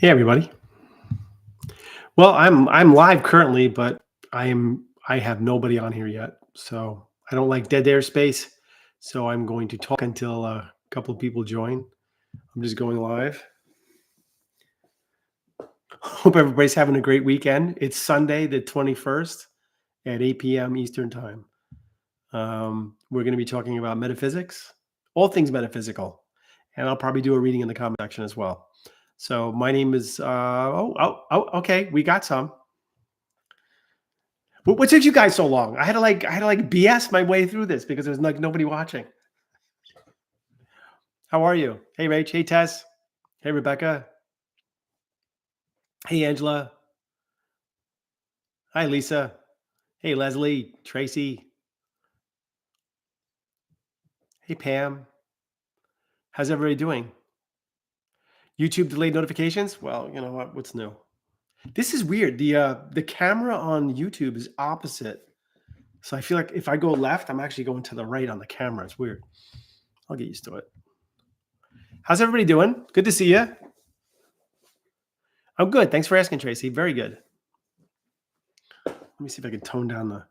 Hey everybody. Well, I'm live currently, but I have nobody on here yet. So I don't like dead air space. So I'm going to talk until a couple of people join. I'm just going live. Hope everybody's having a great weekend. It's Sunday, the 21st at 8 p.m. Eastern time. We're going to be talking about metaphysics, all things metaphysical, and I'll probably do a reading in the comment section as well. So my name is okay, we got some. What took you guys so long? I had to BS my way through this because there's like nobody watching. How are you? Hey Rach. Hey Tess. Hey Rebecca. Hey Angela. Hi Lisa. Hey Leslie. Tracy. Hey Pam. How's everybody doing? YouTube delayed notifications? Well, you know what? What's new? This is weird. The camera on YouTube is opposite. So I feel like if I go left, I'm actually going to the right on the camera. It's weird. I'll get used to it. How's everybody doing? Good to see you. I'm good. Thanks for asking, Tracy. Very good. Let me see if I can tone down the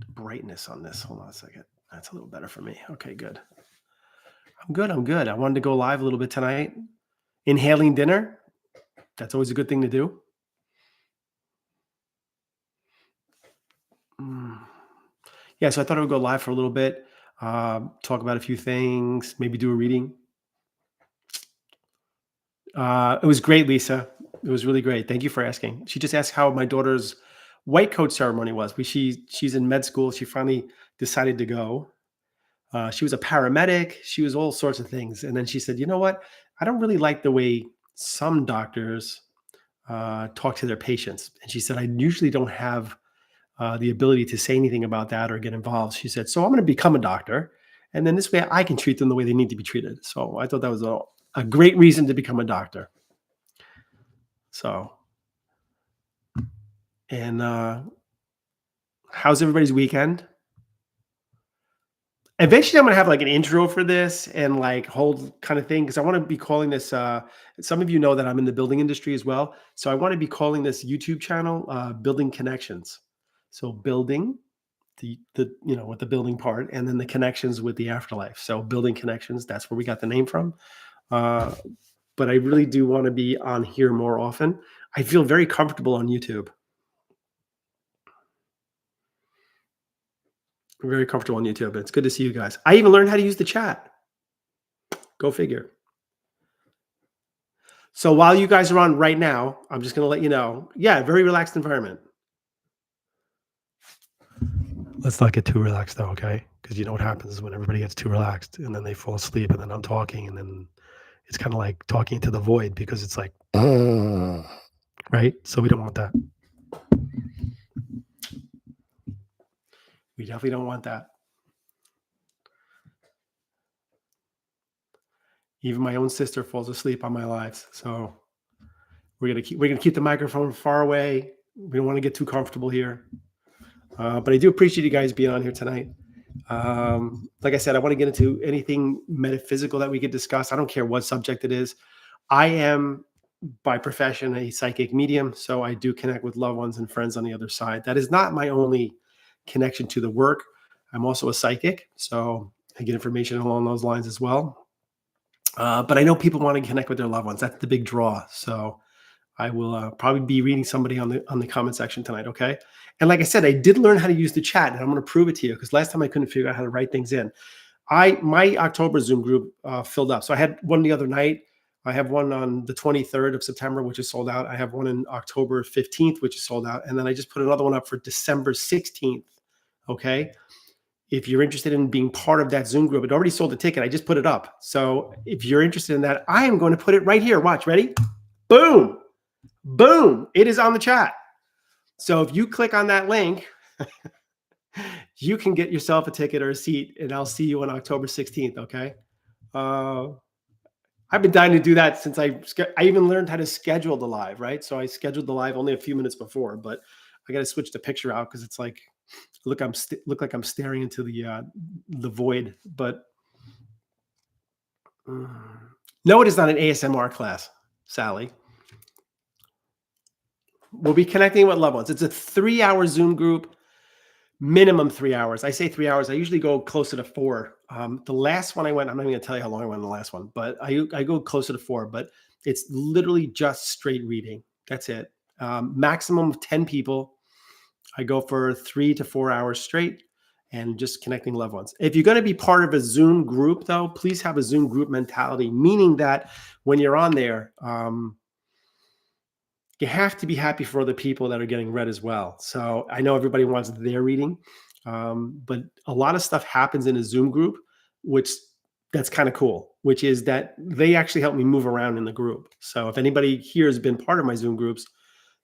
brightness on this. Hold on a second. That's a little better for me. Okay, good. I'm good. I'm good. I wanted to go live a little bit tonight. Inhaling dinner. That's always a good thing to do. Yeah, so I thought I would go live for a little bit, talk about a few things, maybe do a reading. It was great, Lisa. It was really great. Thank you for asking. She just asked how my daughter's white coat ceremony was. She's in med school. She finally decided to go. She was a paramedic. She was all sorts of things. And then she said, "You know what? I don't really like the way some doctors talk to their patients." And she said, "I usually don't have the ability to say anything about that or get involved." She said, "So I'm going to become a doctor. And then this way I can treat them the way they need to be treated." So I thought that was a great reason to become a doctor. So, and how's everybody's weekend? Eventually, I'm gonna have like an intro for this and like hold kind of thing because I want to be calling this. Some of you know that I'm in the building industry as well, so I want to be calling this YouTube channel "Building Connections." So building the with the building part, and then the connections with the afterlife. So building connections. That's where we got the name from. Uh, but I really do want to be on here more often. I feel very comfortable on YouTube. Very comfortable on YouTube. It's good to see you guys. I even learned how to use the chat. Go figure. So while you guys are on right now, I'm just going to let you know. Yeah, very relaxed environment. Let's not get too relaxed though, okay? Because you know what happens when everybody gets too relaxed and then they fall asleep and then I'm talking and then it's kind of like talking to the void because it's like, right? So we don't want that. We definitely don't want that. Even my own sister falls asleep on my lives. So we're gonna keep the microphone far away. We don't want to get too comfortable here. But I do appreciate you guys being on here tonight. Like I said, I want to get into anything metaphysical that we could discuss. I don't care what subject it is. I am by profession a psychic medium, so I do connect with loved ones and friends on the other side. That is not my only connection to the work. I'm also a psychic, so I get information along those lines as well. But I know people want to connect with their loved ones. That's the big draw. So I will probably be reading somebody on the comment section tonight. Okay. And like I said, I did learn how to use the chat, and I'm going to prove it to you because last time I couldn't figure out how to write things in. My October Zoom group filled up. So I had one the other night. I have one on the 23rd of September, which is sold out. I have one in October 15th, which is sold out. And then I just put another one up for December 16th. Okay. If you're interested in being part of that Zoom group, it already sold a ticket. I just put it up. So if you're interested in that, I am going to put it right here. Watch, ready? Boom. Boom. It is on the chat. So if you click on that link, you can get yourself a ticket or a seat, and I'll see you on October 16th. Okay. I've been dying to do that since I even learned how to schedule the live, right? So I scheduled the live only a few minutes before, but I got to switch the picture out because it's like, look like I'm staring into the void. But no, it is not an ASMR class, Sally. We'll be connecting with loved ones. It's a 3-hour Zoom group, minimum 3 hours. I say 3 hours. I usually go closer to 4. The last one I went, I'm not even gonna tell you how long I went in the last one, but I go closer to 4. But it's literally just straight reading. That's it. Maximum of 10 people. I go for 3 to 4 hours straight and just connecting loved ones. If you're going to be part of a Zoom group, though, please have a Zoom group mentality, meaning that when you're on there, you have to be happy for other people that are getting read as well. So I know everybody wants their reading, but a lot of stuff happens in a Zoom group, which that's kind of cool, which is that they actually help me move around in the group. So if anybody here has been part of my Zoom groups,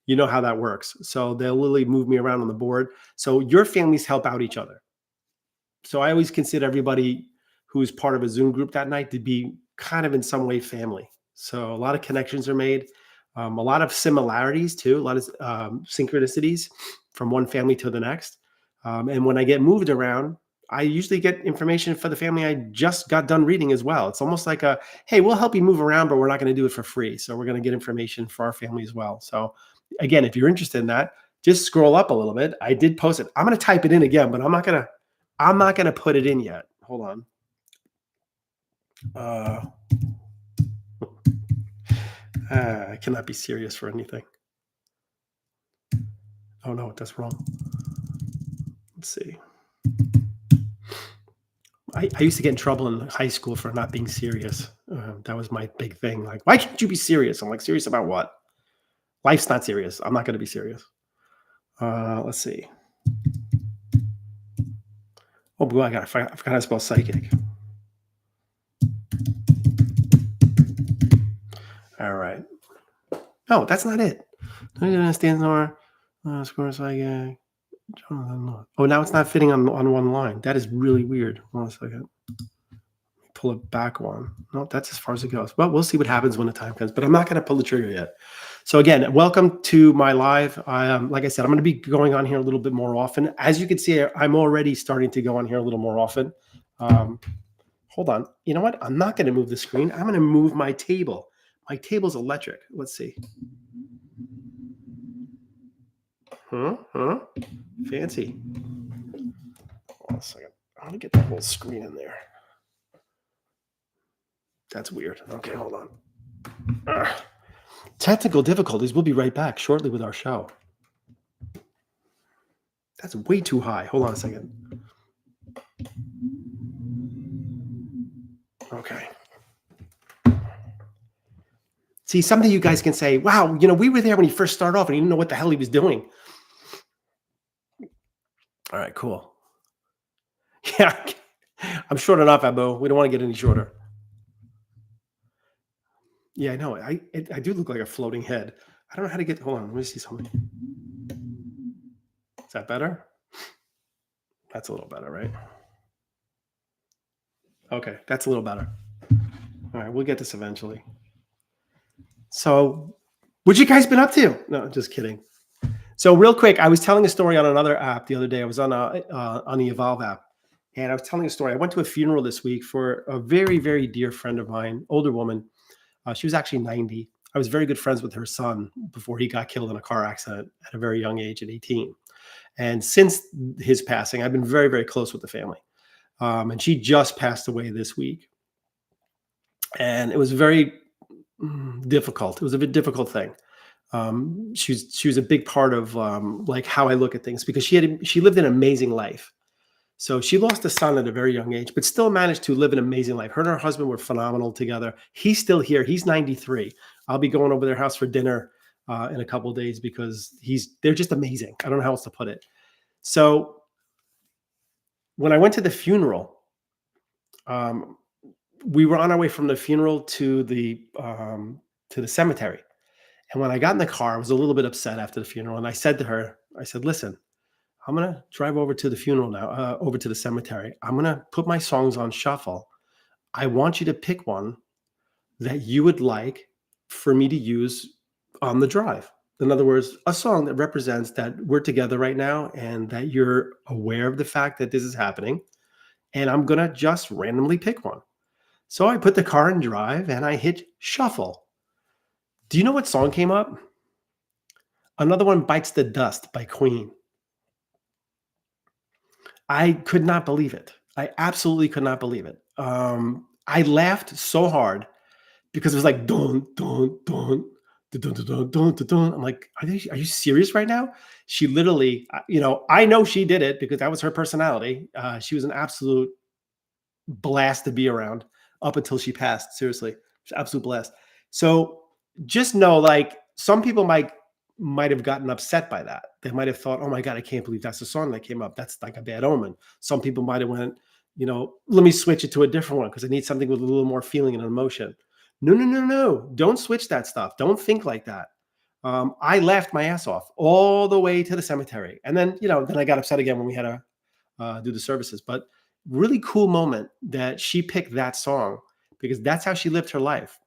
you know how that works. So they'll literally move me around on the board. So your families help out each other. So I always consider everybody who's part of a Zoom group that night to be kind of in some way family. So a lot of connections are made, a lot of similarities too, a lot of synchronicities from one family to the next. And when I get moved around, I usually get information for the family I just got done reading as well. It's almost like a, hey, we'll help you move around, but we're not going to do it for free. So we're going to get information for our family as well. So again, if you're interested in that, just scroll up a little bit. I did post it. I'm going to type it in again, but I'm not going to put it in yet. Hold on. I cannot be serious for anything. Oh no, that's wrong. Let's see. I used to get in trouble in high school for not being serious. That was my big thing. Like, why can't you be serious? I'm like, serious about what? Life's not serious. I'm not going to be serious. Let's see. Oh boy, I forgot how to spell psychic. All right. No, that's not it. Stands more. Score psychic. Oh, now it's not fitting on one line. That is really weird. Hold on a second. Pull it back one. No, that's as far as it goes. Well, we'll see what happens when the time comes, but I'm not going to pull the trigger yet. So again, welcome to my live. Like I said, I'm going to be going on here a little bit more often. As you can see, I'm already starting to go on here a little more often. Hold on. You know what? I'm not going to move the screen. I'm going to move my table. My table's electric. Let's see. Fancy. Hold on a second. I'm going to get the whole screen in there. That's weird. Okay, hold on. Technical difficulties. We'll be right back shortly with our show. That's way too high. Hold on a second. Okay. See, something you guys can say, wow, we were there when he first started off and he didn't know what the hell he was doing. All right, cool. Yeah, I'm short enough, Abu. We don't want to get any shorter. Yeah, I know. I do look like a floating head. I don't know how to get. Hold on. Let me see something. Is that better? That's a little better, right? Okay, that's a little better. All right, we'll get this eventually. So, what you guys been up to? No, just kidding. So, real quick, I was telling a story on another app the other day. I was on the Evolve app, and I was telling a story. I went to a funeral this week for a very, very dear friend of mine, older woman. She was actually 90. I was very good friends with her son before he got killed in a car accident at a very young age at 18. And since his passing, I've been very, very close with the family. And she just passed away this week. And it was very difficult. It was a bit difficult thing. She was a big part of like how I look at things because she lived an amazing life. So she lost a son at a very young age, but still managed to live an amazing life. Her and her husband were phenomenal together. He's still here. He's 93. I'll be going over their house for dinner in a couple of days because they're just amazing. I don't know how else to put it. So when I went to the funeral, we were on our way from the funeral to the cemetery. And when I got in the car, I was a little bit upset after the funeral. And I said to her, listen, I'm going to drive over to the funeral now, over to the cemetery. I'm going to put my songs on shuffle. I want you to pick one that you would like for me to use on the drive. In other words, a song that represents that we're together right now and that you're aware of the fact that this is happening. And I'm going to just randomly pick one. So I put the car in drive and I hit shuffle. Do you know what song came up? Another one, Bites the Dust by Queen. I could not believe it. I absolutely could not believe it. I laughed so hard because it was like dun dun dun dun dun dun dun dun. Dun, dun. I'm like, are you serious right now? She literally, I know she did it because that was her personality. She was an absolute blast to be around up until she passed. Seriously, she's an absolute blast. So just know, like, some people might have gotten upset by that. They might have thought, "Oh my god, I can't believe that's the song that came up. That's like a bad omen." Some people might have went, "Let me switch it to a different one because I need something with a little more feeling and emotion." No, no, no, no! Don't switch that stuff. Don't think like that. I laughed my ass off all the way to the cemetery, and then I got upset again when we had to do the services. But really cool moment that she picked that song because that's how she lived her life,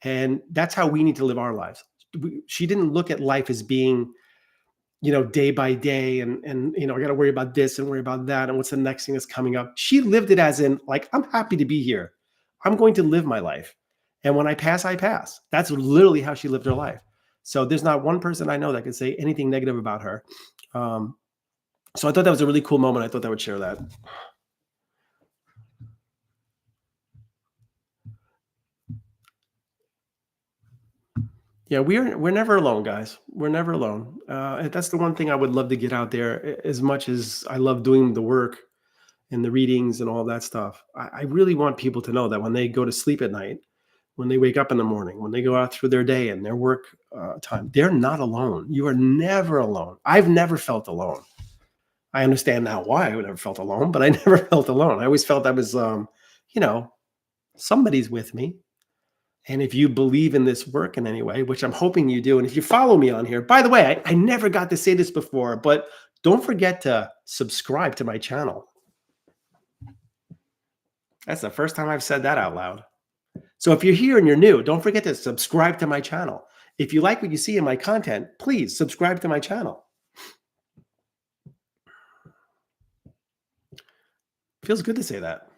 and that's how we need to live our lives. She didn't look at life as being, day by day, and I got to worry about this and worry about that, and what's the next thing that's coming up. She lived it as in, like, I'm happy to be here. I'm going to live my life, and when I pass, I pass. That's literally how she lived her life. So there's not one person I know that can say anything negative about her. Um, so I thought that was a really cool moment. I thought I would share that. Yeah, we're never alone, guys. We're never alone. And that's the one thing I would love to get out there. As much as I love doing the work and the readings and all that stuff, I really want people to know that when they go to sleep at night, when they wake up in the morning, when they go out through their day and their work time, they're not alone. You are never alone. I've never felt alone. I understand now why I never felt alone, but I never felt alone. I always felt I was, you know, somebody's with me. And if you believe in this work in any way, which I'm hoping you do, and if you follow me on here, by the way, I never got to say this before, but don't forget to subscribe to my channel. That's the first time I've said that out loud. So if you're here and you're new, don't forget to subscribe to my channel. If you like what you see in my content, please subscribe to my channel. Feels good to say that.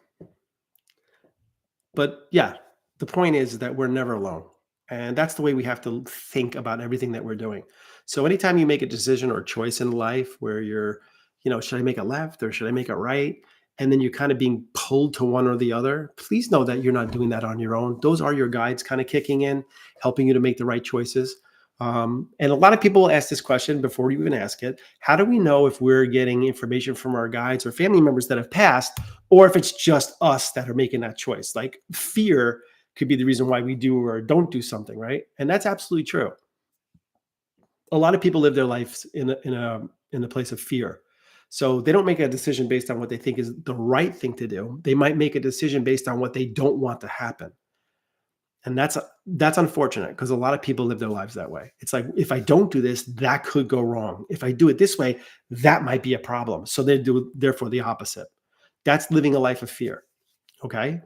But yeah, the point is that we're never alone. And that's the way we have to think about everything that we're doing. So anytime you make a decision or a choice in life where you're, should I make a left or should I make a right? And then you're kind of being pulled to one or the other, please know that you're not doing that on your own. Those are your guides kind of kicking in, helping you to make the right choices. And a lot of people ask this question before you even ask it. How do we know if we're getting information from our guides or family members that have passed, or if it's just us that are making that choice? Like, fear could be the reason why we do or don't do something, right? And that's absolutely true. A lot of people live their lives in a place of fear. So they don't make a decision based on what they think is the right thing to do. They might make a decision based on what they don't want to happen. And that's unfortunate because a lot of people live their lives that way. It's like, if I don't do this, that could go wrong. If I do it this way, that might be a problem. So they do therefore the opposite. That's living a life of fear. Okay.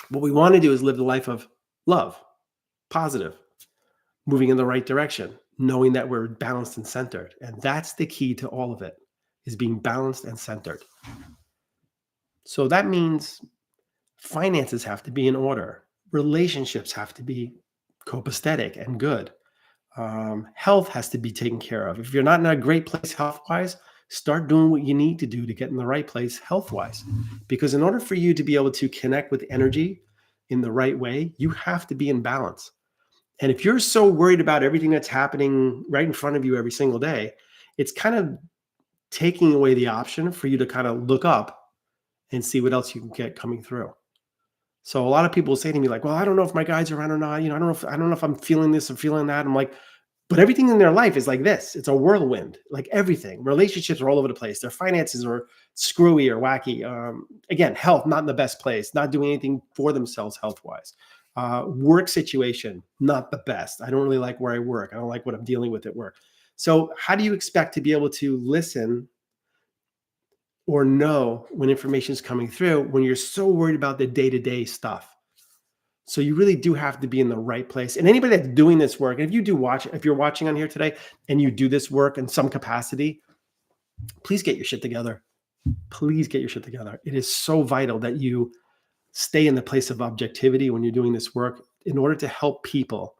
What we want to do is live the life of love, positive, moving in the right direction, knowing that we're balanced and centered. And that's the key to all of it, is being balanced and centered. So that means finances have to be in order. Relationships have to be copacetic and good. Health has to be taken care of. If you're not in a great place health-wise, start doing what you need to do to get in the right place health-wise. Because in order for you to be able to connect with energy in the right way, you have to be in balance. And if you're so worried about everything that's happening right in front of you every single day, it's kind of taking away the option for you to kind of look up and see what else you can get coming through. So a lot of people say to me like, "Well, I don't know if my guides are around or not. I don't know if I'm feeling this or feeling that." I'm like, but everything in their life is like this. It's a whirlwind, like everything. Relationships are all over the place. Their finances are screwy or wacky. Again, health, not in the best place, not doing anything for themselves health-wise. Work situation, not the best. I don't really like where I work. I don't like what I'm dealing with at work. So how do you expect to be able to listen or know when information is coming through when you're so worried about the day-to-day stuff? So you really do have to be in the right place. And anybody that's doing this work, and if you're watching on here today and you do this work in some capacity, please get your shit together. Please get your shit together. It is so vital that you stay in the place of objectivity when you're doing this work in order to help people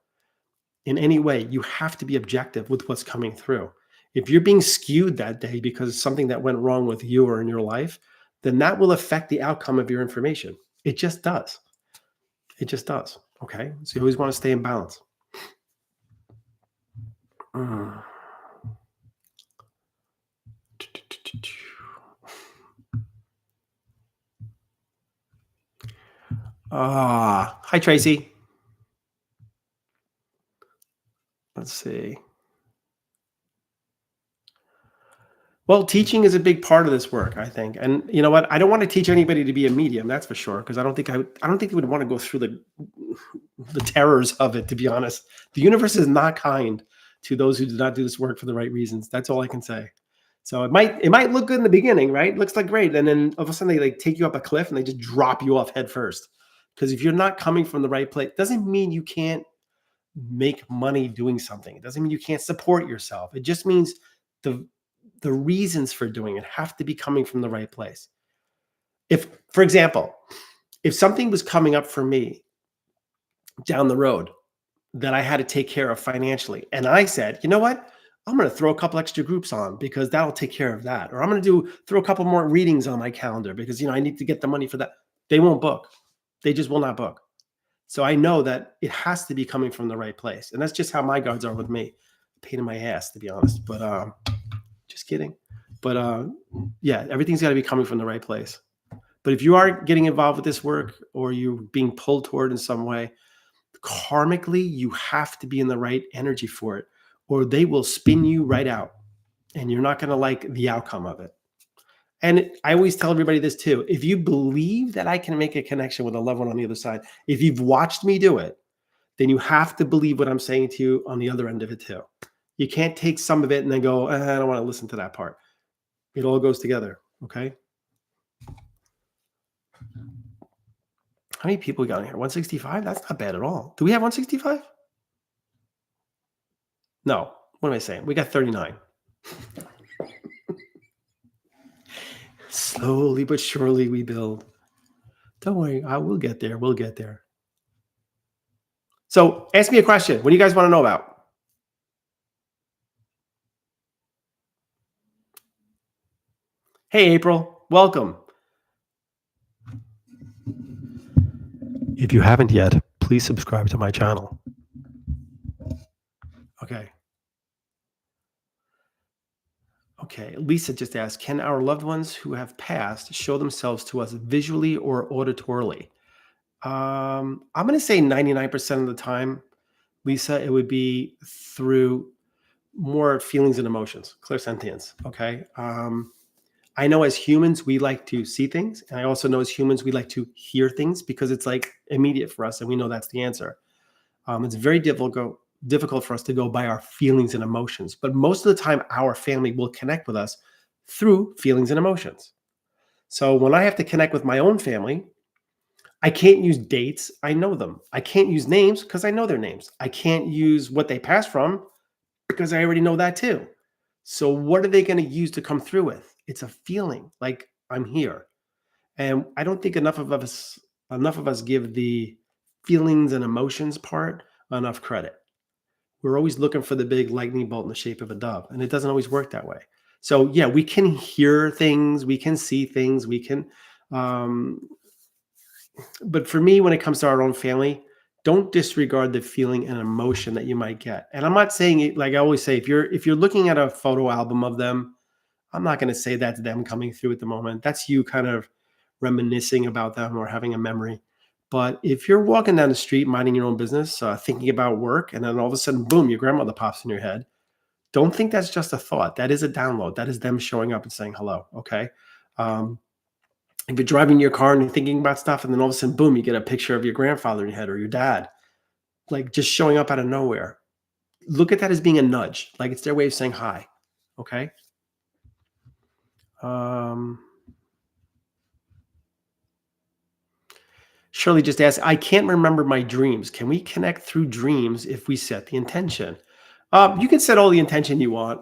in any way, you have to be objective with what's coming through. If you're being skewed that day because of something that went wrong with you or in your life, then that will affect the outcome of your information. It just does. It just does. Okay. So you always want to stay in balance. Mm. Hi, Tracy. Let's see. Well, teaching is a big part of this work, I think. And you know what? I don't want to teach anybody to be a medium, that's for sure, because I don't think they would want to go through the terrors of it, to be honest. The universe is not kind to those who do not do this work for the right reasons. That's all I can say. So it might look good in the beginning, right? It looks like great. And then all of a sudden they like take you up a cliff and they just drop you off head first. Because if you're not coming from the right place, doesn't mean you can't make money doing something. It doesn't mean you can't support yourself. It just means the the reasons for doing it have to be coming from the right place. If, for example, if something was coming up for me down the road that I had to take care of financially, and I said, you know what? I'm going to throw a couple extra groups on because that'll take care of that. Or I'm going to throw a couple more readings on my calendar because I need to get the money for that. They won't book. They just will not book. So I know that it has to be coming from the right place. And that's just how my guards are with me. Pain in my ass, to be honest. But just kidding. But yeah, everything's got to be coming from the right place. But if you are getting involved with this work or you're being pulled toward in some way, karmically, you have to be in the right energy for it, or they will spin you right out and you're not going to like the outcome of it. And I always tell everybody this too. If you believe that I can make a connection with a loved one on the other side, if you've watched me do it, then you have to believe what I'm saying to you on the other end of it too. You can't take some of it and then go, I don't want to listen to that part. It all goes together. Okay. How many people we got in here? 165? That's not bad at all. Do we have 165? No. What am I saying? We got 39. Slowly but surely we build. Don't worry. We'll get there. We'll get there. So ask me a question. What do you guys want to know about? Hey, April. Welcome. If you haven't yet, please subscribe to my channel. Okay. Okay. Lisa just asked, can our loved ones who have passed show themselves to us visually or auditorily? I'm going to say 99% of the time, Lisa, it would be through more feelings and emotions, clairsentience. Okay. I know as humans, we like to see things. And I also know as humans, we like to hear things because it's like immediate for us. And we know that's the answer. It's very difficult for us to go by our feelings and emotions. But most of the time, our family will connect with us through feelings and emotions. So when I have to connect with my own family, I can't use dates. I know them. I can't use names because I know their names. I can't use what they passed from because I already know that too. So what are they going to use to come through with? It's a feeling like I'm here. And I don't think enough of us give the feelings and emotions part enough credit. We're always looking for the big lightning bolt in the shape of a dove, and it doesn't always work that way. So yeah, we can hear things, we can see things, we can but for me, when it comes to our own family, don't disregard the feeling and emotion that you might get. And I'm not saying it, like I always say, if you're looking at a photo album of them, I'm not going to say that's them coming through at the moment. That's you kind of reminiscing about them or having a memory. But if you're walking down the street, minding your own business, thinking about work, and then all of a sudden, boom, your grandmother pops in your head, don't think that's just a thought. That is a download. That is them showing up and saying hello. Okay. If you're driving your car and you're thinking about stuff, and then all of a sudden, boom, you get a picture of your grandfather in your head or your dad, like just showing up out of nowhere. Look at that as being a nudge. Like it's their way of saying hi. Okay. Shirley just asked, I can't remember my dreams. Can we connect through dreams if we set the intention? You can set all the intention you want.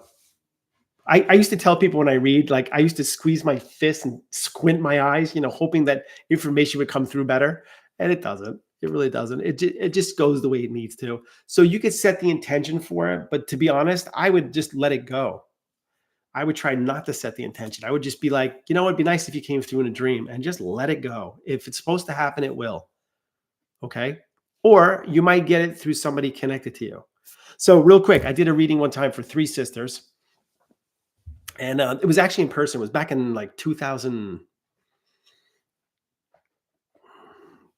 I used to tell people when I read, like I used to squeeze my fist and squint my eyes, hoping that information would come through better. And it doesn't. It really doesn't. It just goes the way it needs to. So you could set the intention for it, but to be honest, I would just let it go. I would try not to set the intention. I would just be like, you know, it'd be nice if you came through in a dream and just let it go. If it's supposed to happen, it will. Okay. Or you might get it through somebody connected to you. So, real quick, I did a reading one time for three sisters, and it was actually in person. It was back in like 2000,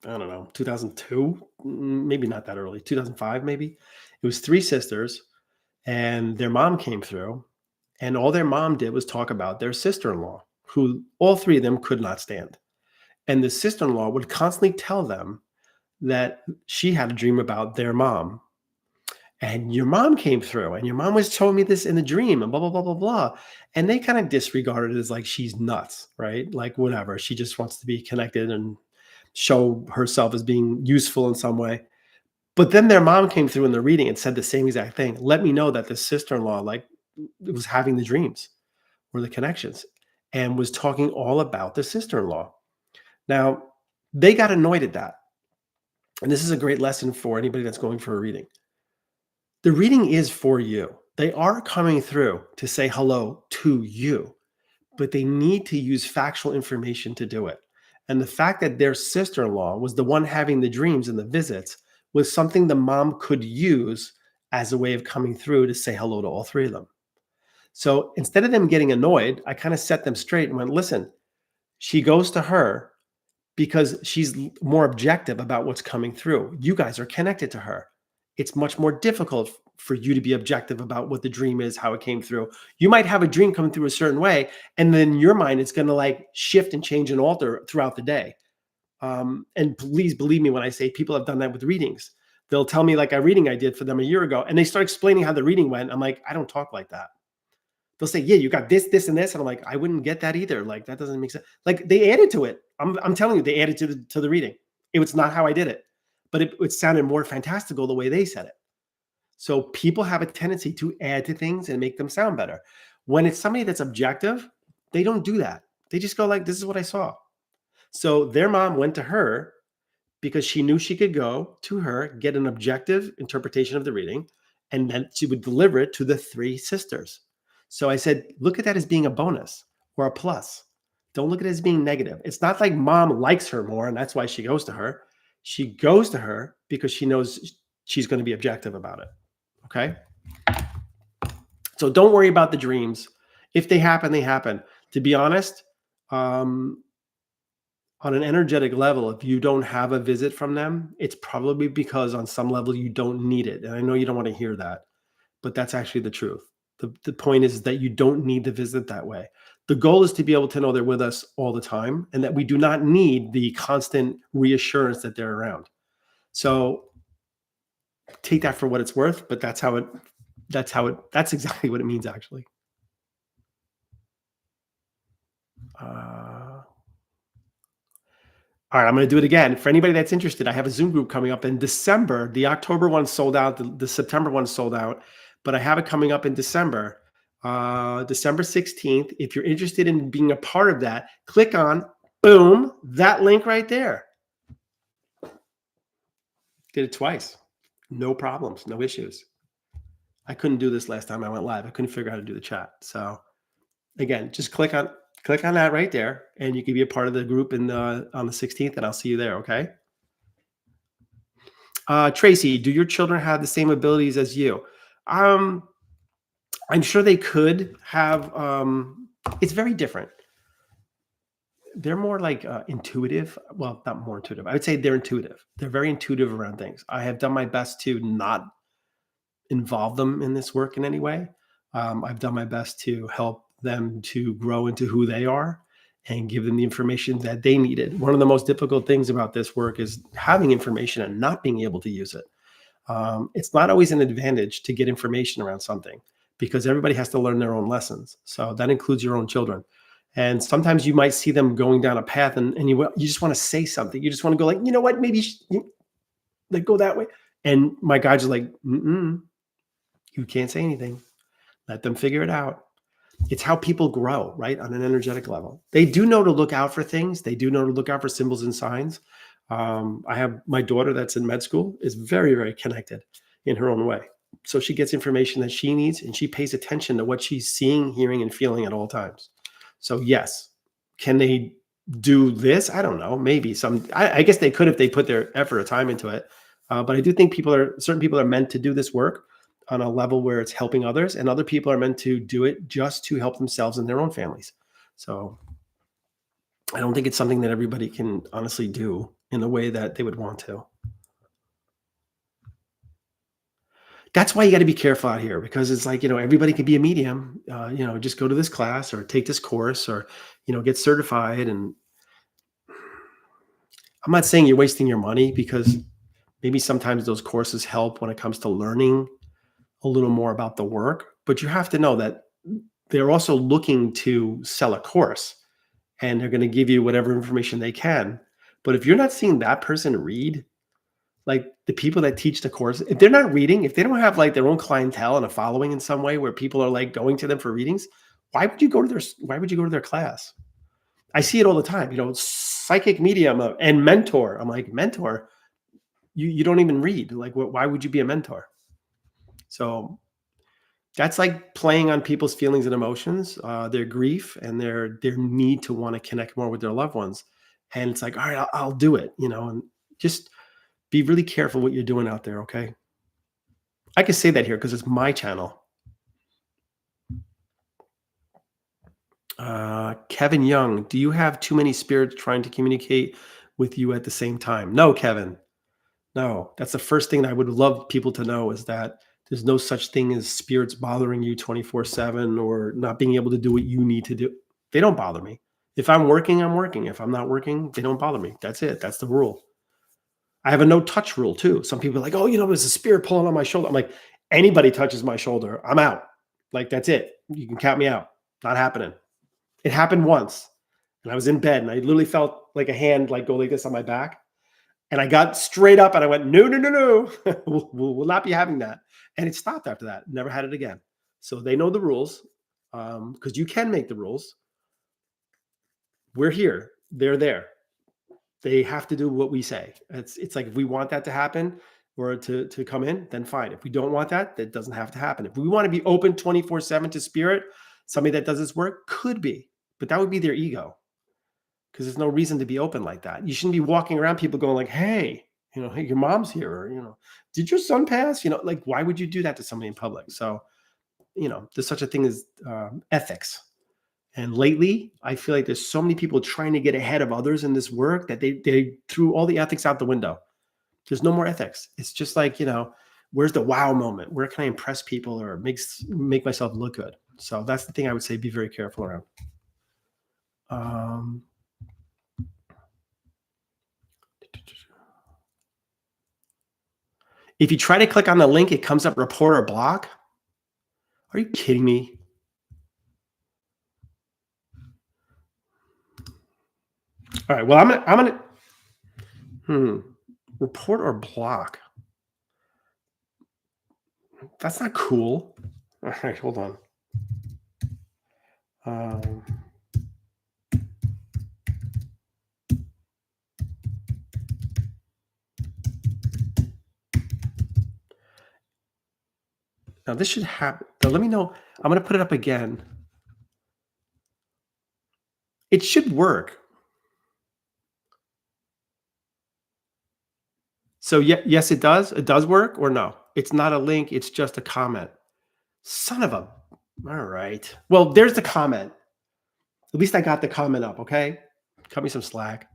I don't know, 2002, maybe not that early, 2005, maybe. It was three sisters, and their mom came through, and all their mom did was talk about their sister in law, who all three of them could not stand. And the sister in law would constantly tell them that she had a dream about their mom. And your mom came through, and your mom was showing me this in the dream, and blah, blah, blah, blah, blah. And they kind of disregarded it as like she's nuts, right? Like, whatever. She just wants to be connected and show herself as being useful in some way. But then their mom came through in the reading and said the same exact thing. Let me know that the sister-in-law like was having the dreams or the connections and was talking all about the sister-in-law. Now, they got annoyed at that. And this is a great lesson for anybody that's going for a reading. The reading is for you. They are coming through to say hello to you, but they need to use factual information to do it. And the fact that their sister-in-law was the one having the dreams and the visits was something the mom could use as a way of coming through to say hello to all three of them. So instead of them getting annoyed, I kind of set them straight and went, listen, she goes to her because she's more objective about what's coming through. You guys are connected to her. It's much more difficult for you to be objective about what the dream is, how it came through. You might have a dream come through a certain way, and then your mind is going to like shift and change and alter throughout the day. And please believe me when I say people have done that with readings. They'll tell me like a reading I did for them a year ago, and they start explaining how the reading went. I'm like, I don't talk like that. They'll say, yeah, you got this, this, and this. And I'm like, I wouldn't get that either. Like, that doesn't make sense. Like, they added to it. I'm telling you, they added to the reading. It was not how I did it, but it sounded more fantastical the way they said it. So people have a tendency to add to things and make them sound better. When it's somebody that's objective, they don't do that. They just go like, this is what I saw. So their mom went to her because she knew she could go to her, get an objective interpretation of the reading, and then she would deliver it to the three sisters. So I said, look at that as being a bonus or a plus. Don't look at it as being negative. It's not like mom likes her more, and that's why she goes to her. She goes to her because she knows she's going to be objective about it. Okay? So don't worry about the dreams. If they happen, they happen. To be honest, on an energetic level, if you don't have a visit from them, it's probably because on some level you don't need it. And I know you don't want to hear that, but that's actually the truth. The point is that you don't need to visit that way. The goal is to be able to know they're with us all the time and that we do not need the constant reassurance that they're around. So take that for what it's worth, but that's exactly what it means, actually. All right, I'm going to do it again. For anybody that's interested, I have a Zoom group coming up in December. The October one sold out. The September one sold out, but I have it coming up in December, December 16th. If you're interested in being a part of that, click on, boom, that link right there. Did it twice. No problems, no issues. I couldn't do this last time I went live. I couldn't figure out how to do the chat. So again, just click on that right there, and you can be a part of the group on the 16th, and I'll see you there, okay? Tracy, do your children have the same abilities as you? I'm sure they could have. It's very different. They're more like intuitive. Well, not more intuitive. I would say they're intuitive. They're very intuitive around things. I have done my best to not involve them in this work in any way. I've done my best to help them to grow into who they are and give them the information that they needed. One of the most difficult things about this work is having information and not being able to use it. It's not always an advantage to get information around something because everybody has to learn their own lessons. So that includes your own children. And sometimes you might see them going down a path and you just want to say something. You just want to go like, you know what, maybe like go that way. And my guides are like, you can't say anything. Let them figure it out. It's how people grow, right? On an energetic level. They do know to look out for things. They do know to look out for symbols and signs. I have my daughter that's in med school is very, very connected in her own way. So she gets information that she needs and she pays attention to what she's seeing, hearing, and feeling at all times. So, yes, can they do this? I don't know. Maybe I guess they could if they put their effort or time into it. But I do think certain people are meant to do this work on a level where it's helping others, and other people are meant to do it just to help themselves and their own families. So, I don't think it's something that everybody can honestly do in the way that they would want to. That's why you got to be careful out here because it's like, everybody can be a medium. Just go to this class or take this course or, get certified. And I'm not saying you're wasting your money because maybe sometimes those courses help when it comes to learning a little more about the work. But you have to know that they're also looking to sell a course and they're going to give you whatever information they can. But if you're not seeing that person read, like the people that teach the course, if they're not reading, if they don't have like their own clientele and a following in some way where people are like going to them for readings, why would you go to their class? I see it all the time, psychic medium and mentor. I'm like, mentor, you don't even read. Like, why would you be a mentor? So that's like playing on people's feelings and emotions, their grief and their need to want to connect more with their loved ones. And it's like, all right, I'll do it, and just be really careful what you're doing out there, okay? I can say that here because it's my channel. Kevin Young, do you have too many spirits trying to communicate with you at the same time? No, Kevin. No, that's the first thing I would love people to know is that there's no such thing as spirits bothering you 24/7 or not being able to do what you need to do. They don't bother me. If I'm working, I'm working. If I'm not working, they don't bother me. That's it. That's the rule. I have a no touch rule too. Some people are like, oh, there's a spirit pulling on my shoulder. I'm like, anybody touches my shoulder, I'm out. Like, that's it. You can count me out. Not happening. It happened once. And I was in bed and I literally felt like a hand like go like this on my back. And I got straight up and I went, no, no, no, no. we'll not be having that. And it stopped after that. Never had it again. So they know the rules because you can make the rules. We're here. They're there. They have to do what we say. It's like if we want that to happen or to come in, then fine. If we don't want that, that doesn't have to happen. If we want to be open 24/7 to spirit, somebody that does this work could be, but that would be their ego because there's no reason to be open like that. You shouldn't be walking around people going like, hey, hey, your mom's here, or did your son pass? Like why would you do that to somebody in public? So, there's such a thing as ethics. And lately, I feel like there's so many people trying to get ahead of others in this work that they threw all the ethics out the window. There's no more ethics. It's just like, where's the wow moment? Where can I impress people or make myself look good? So that's the thing I would say be very careful around. If you try to click on the link, it comes up report or block. Are you kidding me? All right. Well, I'm gonna report or block. That's not cool. All right, hold on. Now this should happen. Now let me know. I'm going to put it up again. It should work. So yes, it does. It does work or no? It's not a link. It's just a comment. Son of a. All right. Well, there's the comment. At least I got the comment up. Okay. Cut me some slack.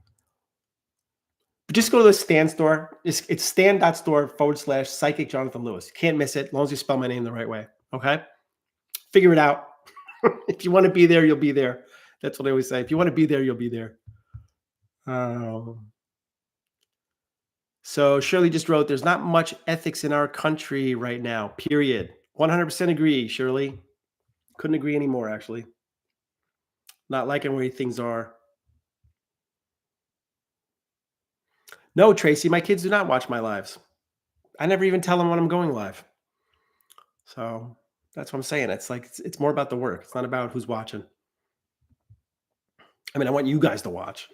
But just go to the Stan store. It's stan.store/psychic Jonathan Lewis. Can't miss it as long as you spell my name the right way. Okay. Figure it out. If you want to be there, you'll be there. That's what I always say. If you want to be there, you'll be there. So Shirley just wrote, there's not much ethics in our country right now, period. 100% agree, Shirley. Couldn't agree anymore, actually. Not liking the way things are. No, Tracy, my kids do not watch my lives. I never even tell them when I'm going live. So that's what I'm saying. It's like, it's more about the work. It's not about who's watching. I mean, I want you guys to watch.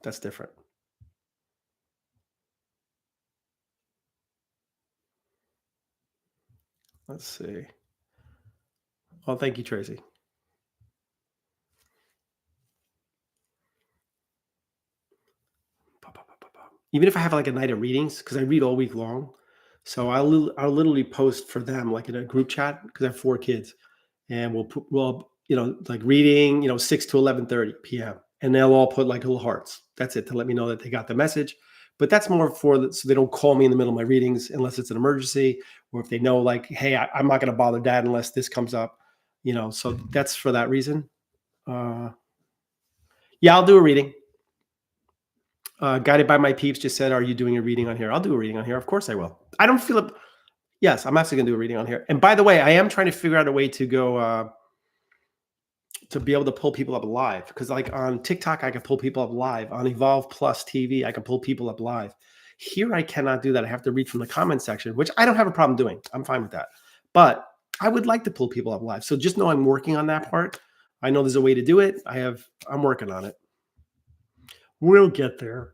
That's different. Let's see. Well, thank you, Tracy. Even if I have like a night of readings, because I read all week long, so I'll literally post for them like in a group chat because I have 4 kids, and we'll like reading 6 to 11:30 p.m. and they'll all put like little hearts. That's it to let me know that they got the message. But that's more so they don't call me in the middle of my readings unless it's an emergency or if they know like, hey, I'm not going to bother Dad unless this comes up. So that's for that reason. Uh, yeah, I'll do a reading. Guided by my peeps just said, "Are you doing a reading on here?" I'll do a reading on here. Of course, I will. I don't feel it. Yes, I'm actually going to do a reading on here. And by the way, I am trying to figure out a way to go to be able to pull people up live because, like on TikTok, I can pull people up live. On Evolve Plus TV, I can pull people up live. Here, I cannot do that. I have to read from the comment section, which I don't have a problem doing. I'm fine with that. But I would like to pull people up live. So just know I'm working on that part. I know there's a way to do it. I'm working on it. We'll get there.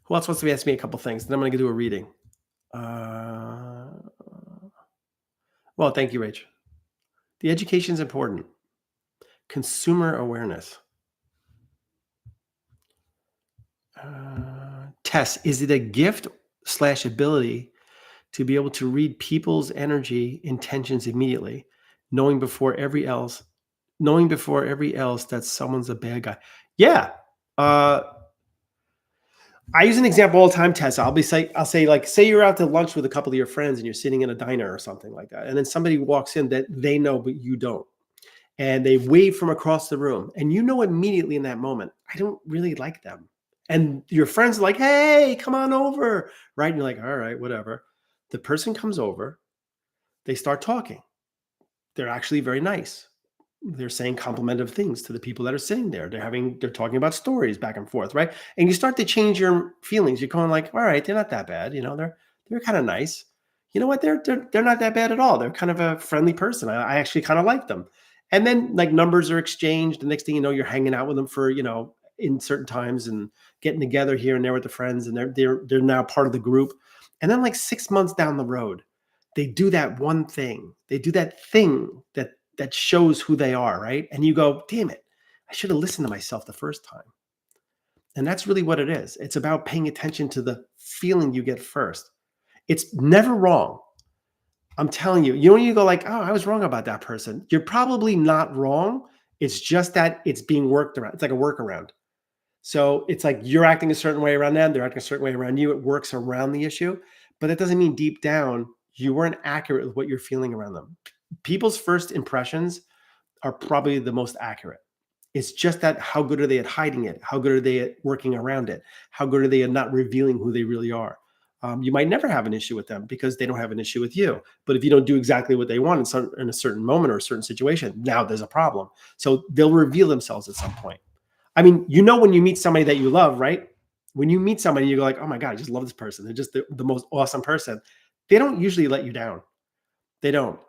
Who else wants to ask me a couple things? Then I'm going to do a reading. Well, thank you, Rach. The education is important. Consumer awareness. Tess, is it a gift / ability to be able to read people's energy intentions immediately, knowing before every else that someone's a bad guy? Yeah. I use an example all the time, Tess. I'll say like, say you're out to lunch with a couple of your friends and you're sitting in a diner or something like that. And then somebody walks in that they know, but you don't. And they wave from across the room. And you know immediately in that moment, I don't really like them. And your friends are like, hey, come on over. Right. And you're like, all right, whatever. The person comes over, they start talking. They're actually very nice. They're saying complimentive things to the people that are sitting there. They're talking about stories back and forth, right? And you start to change your feelings. You're going like, all right, they're not that bad. They're kind of nice. You know what? They're not that bad at all. They're kind of a friendly person. I actually kind of like them. And then like numbers are exchanged. The next thing you know, you're hanging out with them for in certain times and getting together here and there with the friends, and they're now part of the group. And then like 6 months down the road, they do that one thing. They do that thing that shows who they are, right? And you go, damn it, I should have listened to myself the first time. And that's really what it is. It's about paying attention to the feeling you get first. It's never wrong. I'm telling you, when you go like, oh, I was wrong about that person. You're probably not wrong. It's just that it's being worked around. It's like a workaround. So it's like you're acting a certain way around them. They're acting a certain way around you. It works around the issue. But that doesn't mean deep down you weren't accurate with what you're feeling around them. People's first impressions are probably the most accurate. It's just that how good are they at hiding it? How good are they at working around it? How good are they at not revealing who they really are? You might never have an issue with them because they don't have an issue with you. But if you don't do exactly what they want in a certain moment or a certain situation, now there's a problem. So they'll reveal themselves at some point. I mean, when you meet somebody that you love, right? When you meet somebody, you go like, oh my God, I just love this person. They're just the most awesome person. They don't usually let you down. They don't.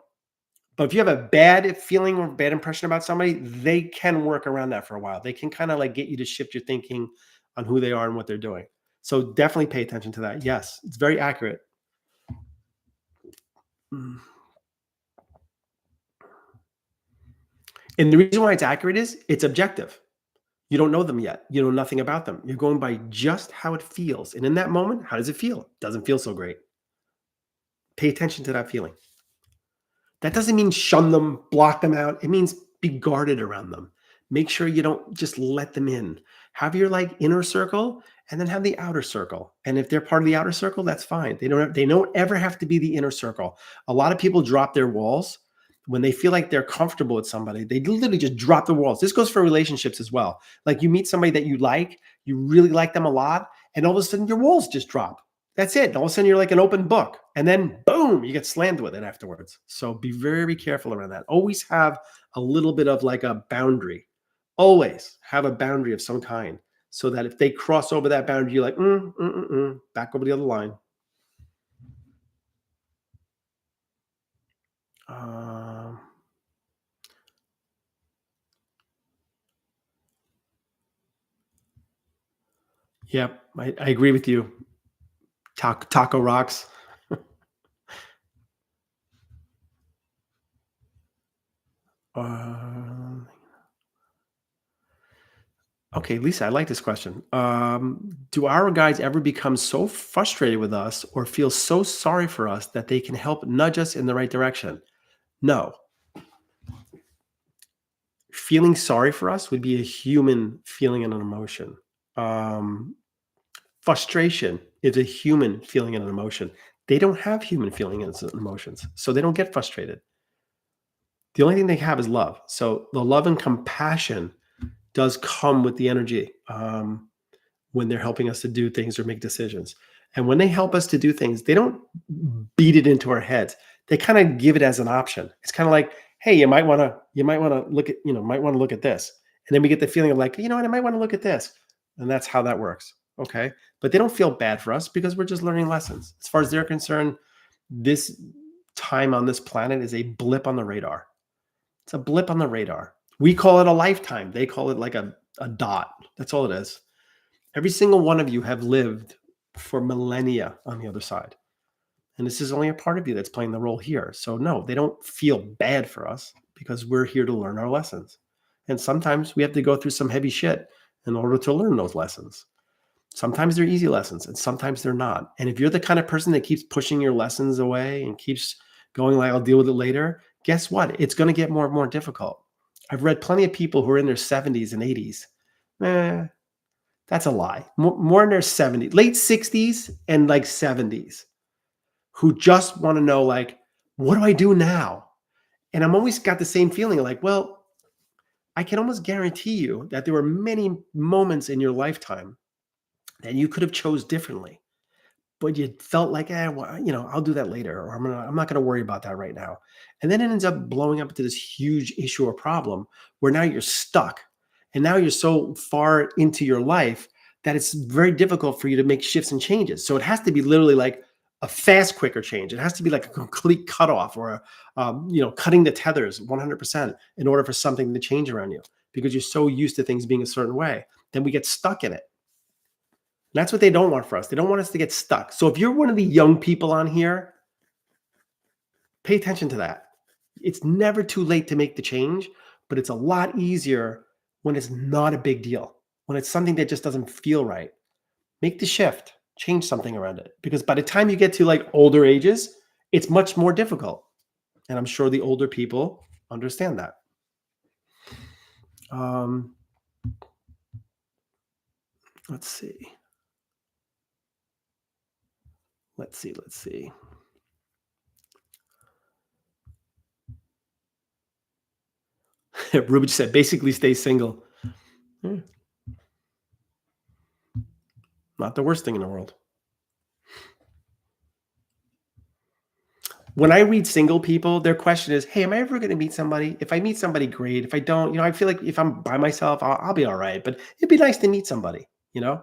But if you have a bad feeling or bad impression about somebody, they can work around that for a while. They can kind of like get you to shift your thinking on who they are and what they're doing. So definitely pay attention to that. Yes, it's very accurate. And the reason why it's accurate is it's objective. You don't know them yet. You know nothing about them. You're going by just how it feels. And in that moment, how does it feel? It doesn't feel so great. Pay attention to that feeling. That doesn't mean shun them, block them out. It means be guarded around them. Make sure you don't just let them in. Have your like inner circle and then have the outer circle. And if they're part of the outer circle, that's fine. They don't ever have to be the inner circle. A lot of people drop their walls when they feel like they're comfortable with somebody. They literally just drop the walls. This goes for relationships as well. Like you meet somebody that you really like them a lot, and all of a sudden your walls just drop. That's it. All of a sudden, you're like an open book. And then, boom, you get slammed with it afterwards. So be very careful around that. Always have a little bit of like a boundary. Always have a boundary of some kind so that if they cross over that boundary, you're like, back over the other line. Yep, I agree with you. Taco rocks. Um, okay, Lisa, I like this question. Do our guides ever become so frustrated with us or feel so sorry for us that they can help nudge us in the right direction? No. Feeling sorry for us would be a human feeling and an emotion. Um, Frustration is a human feeling and an emotion. They don't have human feelings and emotions, so they don't get frustrated. The only thing they have is love. So the love and compassion does come with the energy when they're helping us to do things or make decisions. And when they help us to do things, they don't beat it into our heads. They kind of give it as an option. It's kind of like, hey, you might want to look at, might want to look at this. And then we get the feeling of like, you know what, I might want to look at this. And that's how that works. Okay. But they don't feel bad for us because we're just learning lessons. As far as they're concerned, this time on this planet is a blip on the radar. It's a blip on the radar. We call it a lifetime. They call it like a dot. That's all it is. Every single one of you have lived for millennia on the other side. And this is only a part of you that's playing the role here. So, no, they don't feel bad for us because we're here to learn our lessons. And sometimes we have to go through some heavy shit in order to learn those lessons. Sometimes they're easy lessons and sometimes they're not. And if you're the kind of person that keeps pushing your lessons away and keeps going like, I'll deal with it later, guess what? It's going to get more and more difficult. I've read plenty of people who are in their 70s and 80s. That's a lie. More in their 70s, late 60s and like 70s, who just want to know, like, what do I do now? And I'm always got the same feeling like, well, I can almost guarantee you that there were many moments in your lifetime that you could have chose differently, but you felt like, well, I'll do that later, or I'm not gonna worry about that right now. And then it ends up blowing up into this huge issue or problem where now you're stuck. And now you're so far into your life that it's very difficult for you to make shifts and changes. So it has to be literally like a fast, quicker change. It has to be like a complete cutoff or cutting the tethers 100% in order for something to change around you because you're so used to things being a certain way. Then we get stuck in it. That's what they don't want for us. They don't want us to get stuck. So if you're one of the young people on here, pay attention to that. It's never too late to make the change, but it's a lot easier when it's not a big deal, when it's something that just doesn't feel right. Make the shift, change something around it. Because by the time you get to like older ages, it's much more difficult. And I'm sure the older people understand that. Let's see. Let's see. Ruby said, basically stay single. Not the worst thing in the world. When I read single people, their question is, hey, am I ever going to meet somebody? If I meet somebody, great. If I don't, I feel like if I'm by myself, I'll be all right. But it'd be nice to meet somebody, And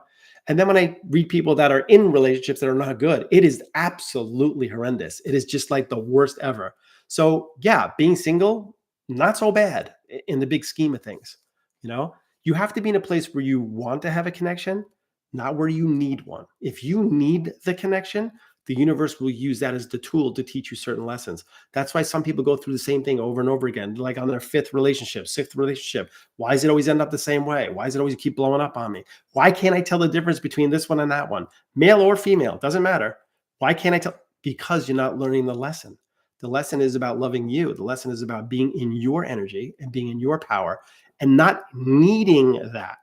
then when I read people that are in relationships that are not good, it is absolutely horrendous. It is just like the worst ever. So yeah, being single, not so bad in the big scheme of things. You have to be in a place where you want to have a connection, not where you need one. If you need the connection, the universe will use that as the tool to teach you certain lessons. That's why some people go through the same thing over and over again, like on their fifth relationship, sixth relationship. Why does it always end up the same way? Why does it always keep blowing up on me? Why can't I tell the difference between this one and that one? Male or female, doesn't matter. Why can't I tell? Because you're not learning the lesson. The lesson is about loving you. The lesson is about being in your energy and being in your power and not needing that.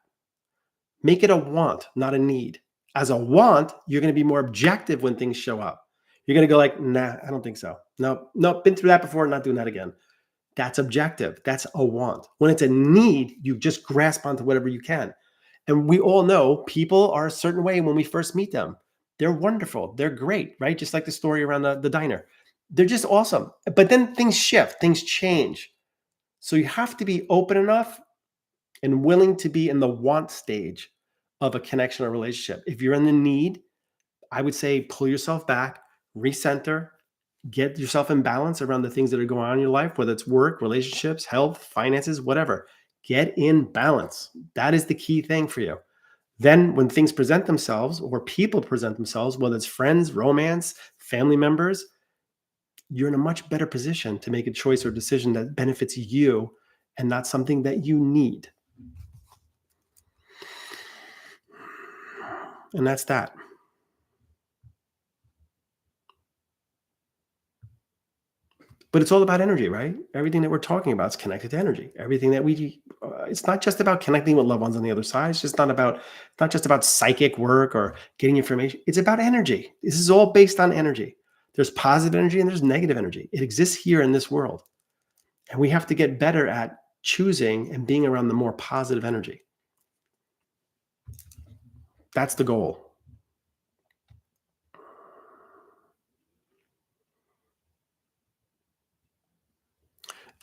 Make it a want, not a need. As a want, you're going to be more objective when things show up. You're going to go like, nah, I don't think so. No, been through that before, not doing that again. That's objective. That's a want. When it's a need, you just grasp onto whatever you can. And we all know people are a certain way when we first meet them. They're wonderful. They're great, right? Just like the story around the diner. They're just awesome. But then things shift, things change. So you have to be open enough and willing to be in the want stage of a connection or relationship. If you're in the need, I would say pull yourself back, recenter, get yourself in balance around the things that are going on in your life, whether it's work, relationships, health, finances, whatever. Get in balance. That is the key thing for you. Then when things present themselves or people present themselves, whether it's friends, romance, family members, you're in a much better position to make a choice or decision that benefits you and not something that you need. And that's that. But it's all about energy, right? Everything that we're talking about is connected to energy. Everything that it's not just about connecting with loved ones on the other side. It's not just about psychic work or getting information. It's about energy. This is all based on energy. There's positive energy and there's negative energy. It exists here in this world. And we have to get better at choosing and being around the more positive energy. That's the goal.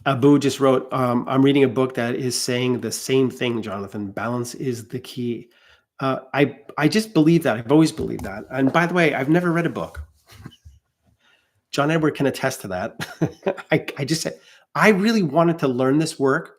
Abu just wrote, I'm reading a book that is saying the same thing, Jonathan. Balance is the key. I just believe that. I've always believed that. And by the way, I've never read a book. John Edward can attest to that. I just said, I really wanted to learn this work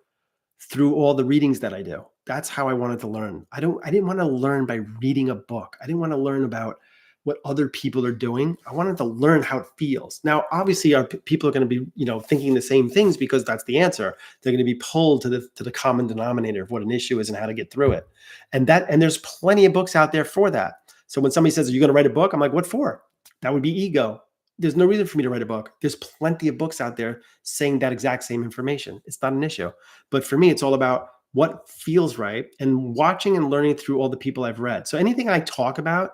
through all the readings that I do. That's how I wanted to learn. I didn't want to learn by reading a book. I didn't want to learn about what other people are doing. I wanted to learn how it feels. Now, obviously, people are going to be, thinking the same things because that's the answer. They're going to be pulled to the common denominator of what an issue is and how to get through it. And there's plenty of books out there for that. So when somebody says, "Are you going to write a book?" I'm like, "What for?" That would be ego. There's no reason for me to write a book. There's plenty of books out there saying that exact same information. It's not an issue. But for me, it's all about what feels right and watching and learning through all the people I've read. So anything I talk about,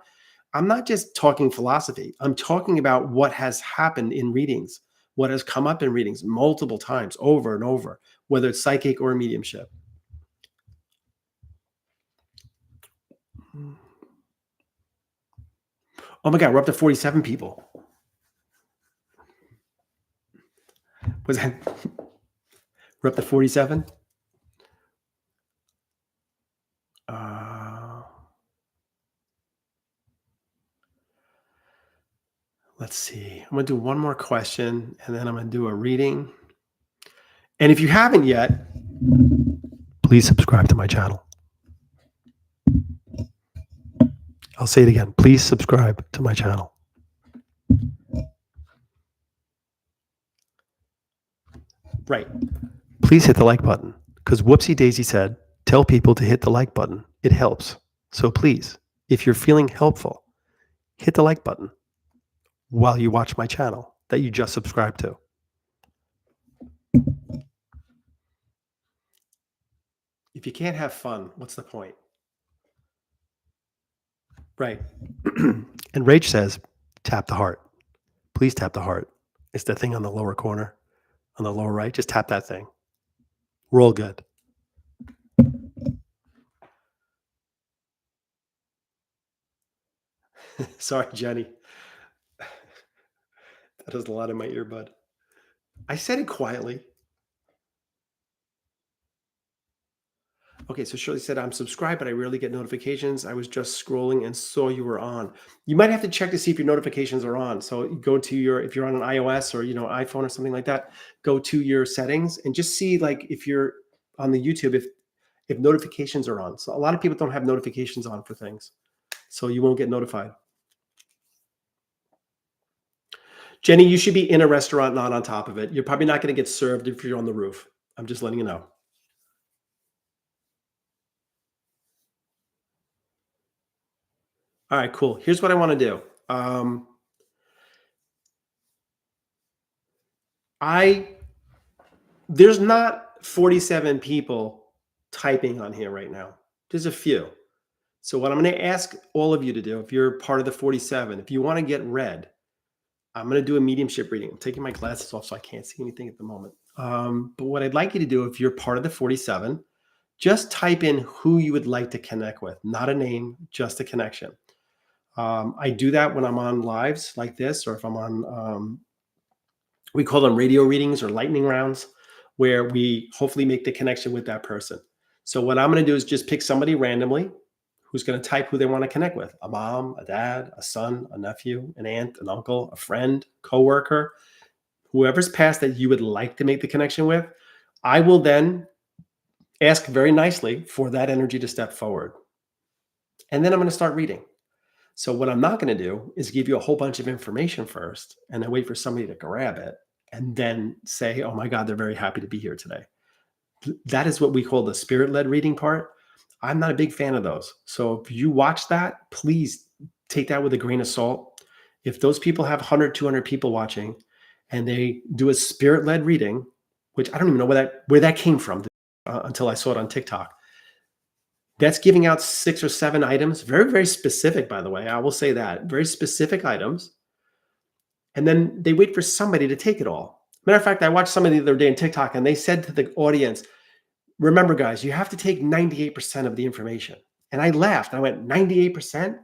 I'm not just talking philosophy. I'm talking about what has happened in readings, what has come up in readings multiple times over and over, whether it's psychic or mediumship. Oh my God, we're up to 47 people. Was that? We're up to 47? Let's see. I'm going to do one more question, and then I'm going to do a reading. And if you haven't yet, please subscribe to my channel. I'll say it again. Please subscribe to my channel. Right. Please hit the like button, because Whoopsie Daisy said, tell people to hit the like button. It helps. So please, if you're feeling helpful, hit the like button while you watch my channel that you just subscribed to. If you can't have fun, what's the point? Right. And Rach says, tap the heart. Please tap the heart. It's the thing on the lower corner, on the lower right. Just tap that thing. We're all good. Sorry, Jenny. That is a lot in my earbud. I said it quietly. Okay, so Shirley said, I'm subscribed, but I rarely get notifications. I was just scrolling and saw you were on. You might have to check to see if your notifications are on. So go to if you're on an iOS or, iPhone or something like that, go to your settings and just see if you're on the YouTube, if notifications are on. So a lot of people don't have notifications on for things. So you won't get notified. Jenny, you should be in a restaurant, not on top of it. You're probably not going to get served if you're on the roof. I'm just letting you know. All right, cool. Here's what I want to do. There's not 47 people typing on here right now. There's a few. So what I'm going to ask all of you to do, if you're part of the 47, if you want to get read, I'm going to do a mediumship reading. I'm taking my glasses off so I can't see anything at the moment. But what I'd like you to do, if you're part of the 47, just type in who you would like to connect with, not a name, just a connection. I do that when I'm on lives like this, or if I'm on, we call them radio readings or lightning rounds, where we hopefully make the connection with that person. So what I'm going to do is just pick somebody randomly who's going to type who they want to connect with: a mom, a dad, a son, a nephew, an aunt, an uncle, a friend, coworker, whoever's passed that you would like to make the connection with. I will then ask very nicely for that energy to step forward. And then I'm going to start reading. So what I'm not going to do is give you a whole bunch of information first and then wait for somebody to grab it and then say, oh my God, they're very happy to be here today. That is what we call the spirit-led reading part. I'm not a big fan of those. So if you watch that, please take that with a grain of salt. If those people have 100, 200 people watching and they do a spirit-led reading, which I don't even know where that came from until I saw it on TikTok. That's giving out 6 or 7 items, very, very specific, by the way. I will say that. Very specific items. And then they wait for somebody to take it all. Matter of fact, I watched somebody the other day on TikTok and they said to the audience, remember, guys, you have to take 98% of the information. And I laughed. I went, 98%?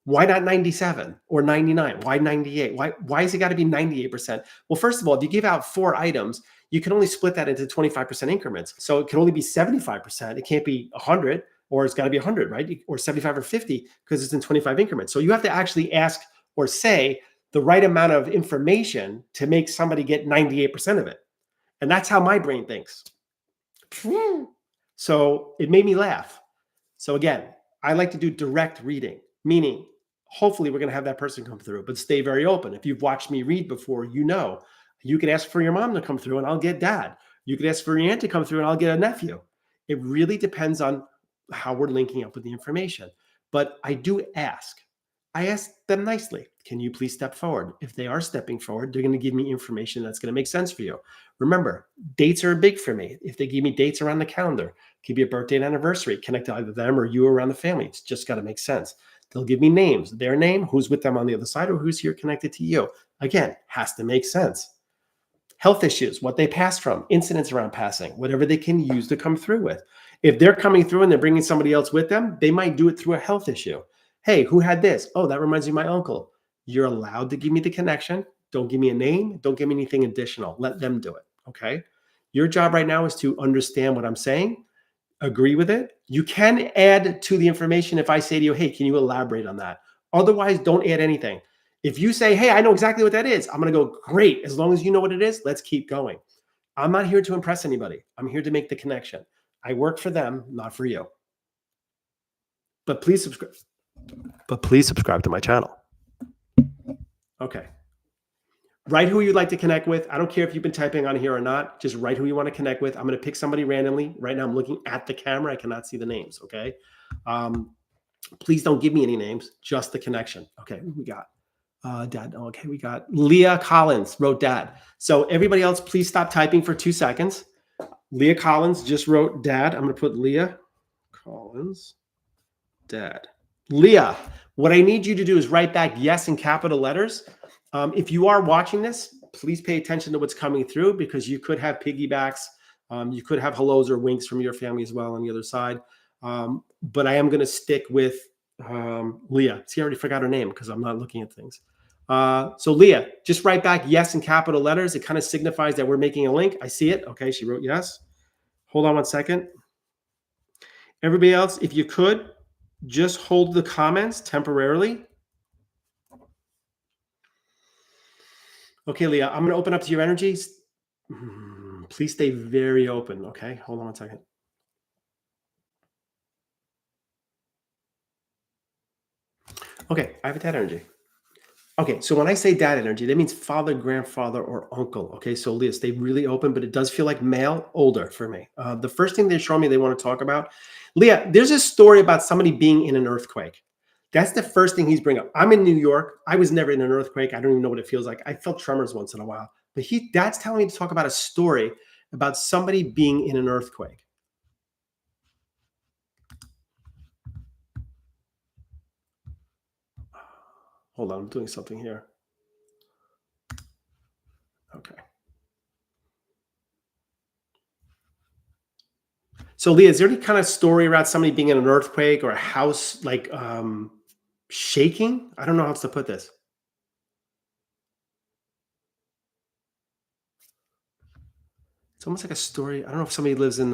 Why not 97 or 99? Why 98? Why has it got to be 98%? Well, first of all, if you give out 4 items, you can only split that into 25% increments. So it can only be 75%. It can't be 100, or it's got to be 100, right? Or 75 or 50 because it's in 25 increments. So you have to actually ask or say the right amount of information to make somebody get 98% of it. And that's how my brain thinks. So it made me laugh. So again, I like to do direct reading, meaning hopefully we're going to have that person come through, but stay very open. If you've watched me read before, you can ask for your mom to come through and I'll get dad. You could ask for your aunt to come through and I'll get a nephew. It really depends on how we're linking up with the information. But I do ask. I ask them nicely, can you please step forward? If they are stepping forward, they're going to give me information that's going to make sense for you. Remember, dates are big for me. If they give me dates around the calendar, could be a birthday and anniversary, connect to either them or you around the family. It's just got to make sense. They'll give me names, their name, who's with them on the other side, or who's here connected to you. Again, has to make sense. Health issues, what they passed from, incidents around passing, whatever they can use to come through with. If they're coming through and they're bringing somebody else with them, they might do it through a health issue. Hey, who had this? Oh, that reminds me of my uncle. You're allowed to give me the connection. Don't give me a name. Don't give me anything additional. Let them do it. Okay. Your job right now is to understand what I'm saying, agree with it. You can add to the information if I say to you, hey, can you elaborate on that? Otherwise, don't add anything. If you say, hey, I know exactly what that is, I'm going to go, great. As long as you know what it is, let's keep going. I'm not here to impress anybody. I'm here to make the connection. I work for them, not for you. But please subscribe. To my channel. Okay. Write who you'd like to connect with. I don't care if you've been typing on here or not. Just write who you want to connect with. I'm going to pick somebody randomly. Right now, I'm looking at the camera. I cannot see the names. Okay. Please don't give me any names, just the connection. Okay. We got dad. Okay. We got Leah Collins wrote dad. So everybody else, please stop typing for 2 seconds. Leah Collins just wrote dad. I'm going to put Leah Collins, dad. Leah, what I need you to do is write back yes in capital letters. If you are watching this, please pay attention to what's coming through because you could have piggybacks. You could have hellos or winks from your family as well on the other side. But I am going to stick with Leah. See, I already forgot her name because I'm not looking at things. So Leah, just write back yes in capital letters. It kind of signifies that we're making a link. I see it. Okay, she wrote yes. Hold on 1 second. Everybody else, if you could, just hold the comments temporarily. Okay, Leah, I'm going to open up to your energies. Please stay very open. Okay, hold on 1 second. Okay, I have a dad energy. Okay, so when I say dad energy, that means father, grandfather, or uncle. Okay, so Leah, stay really open, but it does feel like male, older for me. The first thing they show me they want to talk about, Leah, there's a story about somebody being in an earthquake. That's the first thing he's bringing up. I'm in New York. I was never in an earthquake. I don't even know what it feels like. I felt tremors once in a while. But dad's telling me to talk about a story about somebody being in an earthquake. Hold on, I'm doing something here. Okay. So Leah, is there any kind of story around somebody being in an earthquake or a house like shaking? I don't know how else to put this. It's almost like a story. I don't know if somebody lives in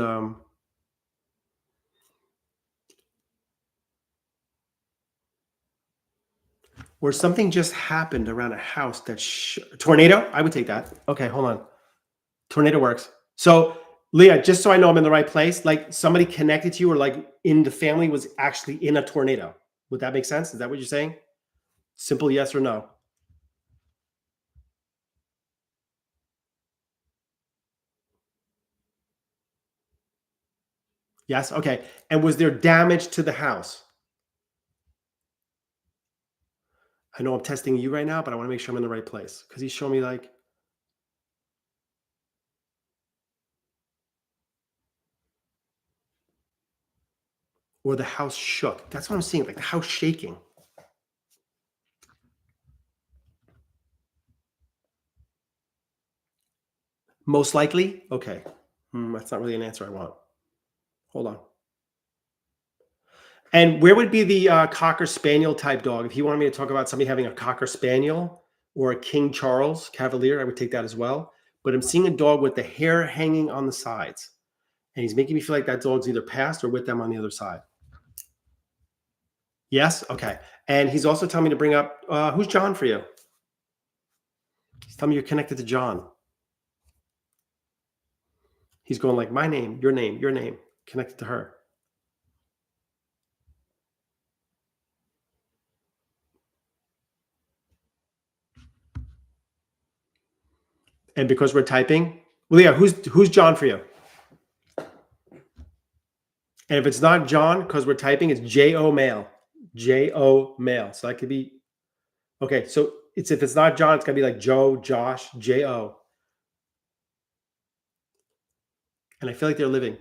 where something just happened around a house that tornado. I would take that. Okay, hold on. Tornado works. So Leah, just so I know I'm in the right place, like somebody connected to you or like in the family was actually in a tornado. Would that make sense? Is that what you're saying? Simple yes or no. Yes? Okay. And was there damage to the house? I know I'm testing you right now, but I wanna make sure I'm in the right place because he's showing me, like, or the house shook. That's what I'm seeing, like, the house shaking. Most likely? Okay. That's not really an answer I want. Hold on. And where would be the, Cocker Spaniel type dog? If you wanted me to talk about somebody having a Cocker Spaniel or a King Charles Cavalier, I would take that as well. But I'm seeing a dog with the hair hanging on the sides, and he's making me feel like that dog's either passed or with them on the other side. Yes? Okay. And he's also telling me to bring up, who's John for you? He's telling me you're connected to John. He's going like, "My name, your name," connected to her. And because we're typing, well, yeah, who's John for you? And if it's not John, because we're typing, it's J-O male. J-O male. So that could be okay. So it's if it's not John, it's gonna be like Joe, Josh, J-O. And I feel like they're living.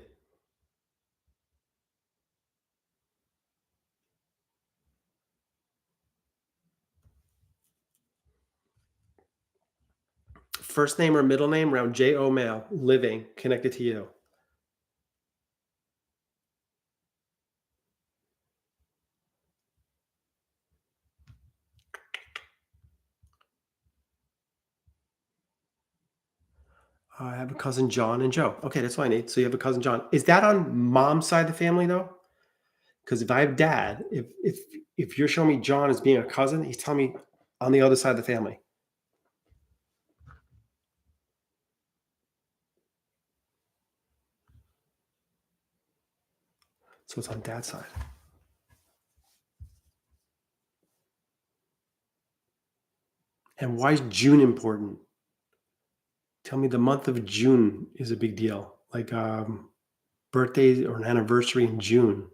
First name or middle name around J-O male, living, connected to you. I have a cousin John and Joe. Okay, that's all I need. So you have a cousin John. Is that on mom's side of the family though? Because if I have dad, if you're showing me John as being a cousin, he's telling me on the other side of the family. So it's on dad's side. And why is June important? Tell me the month of June is a big deal. Like birthday or an anniversary in June.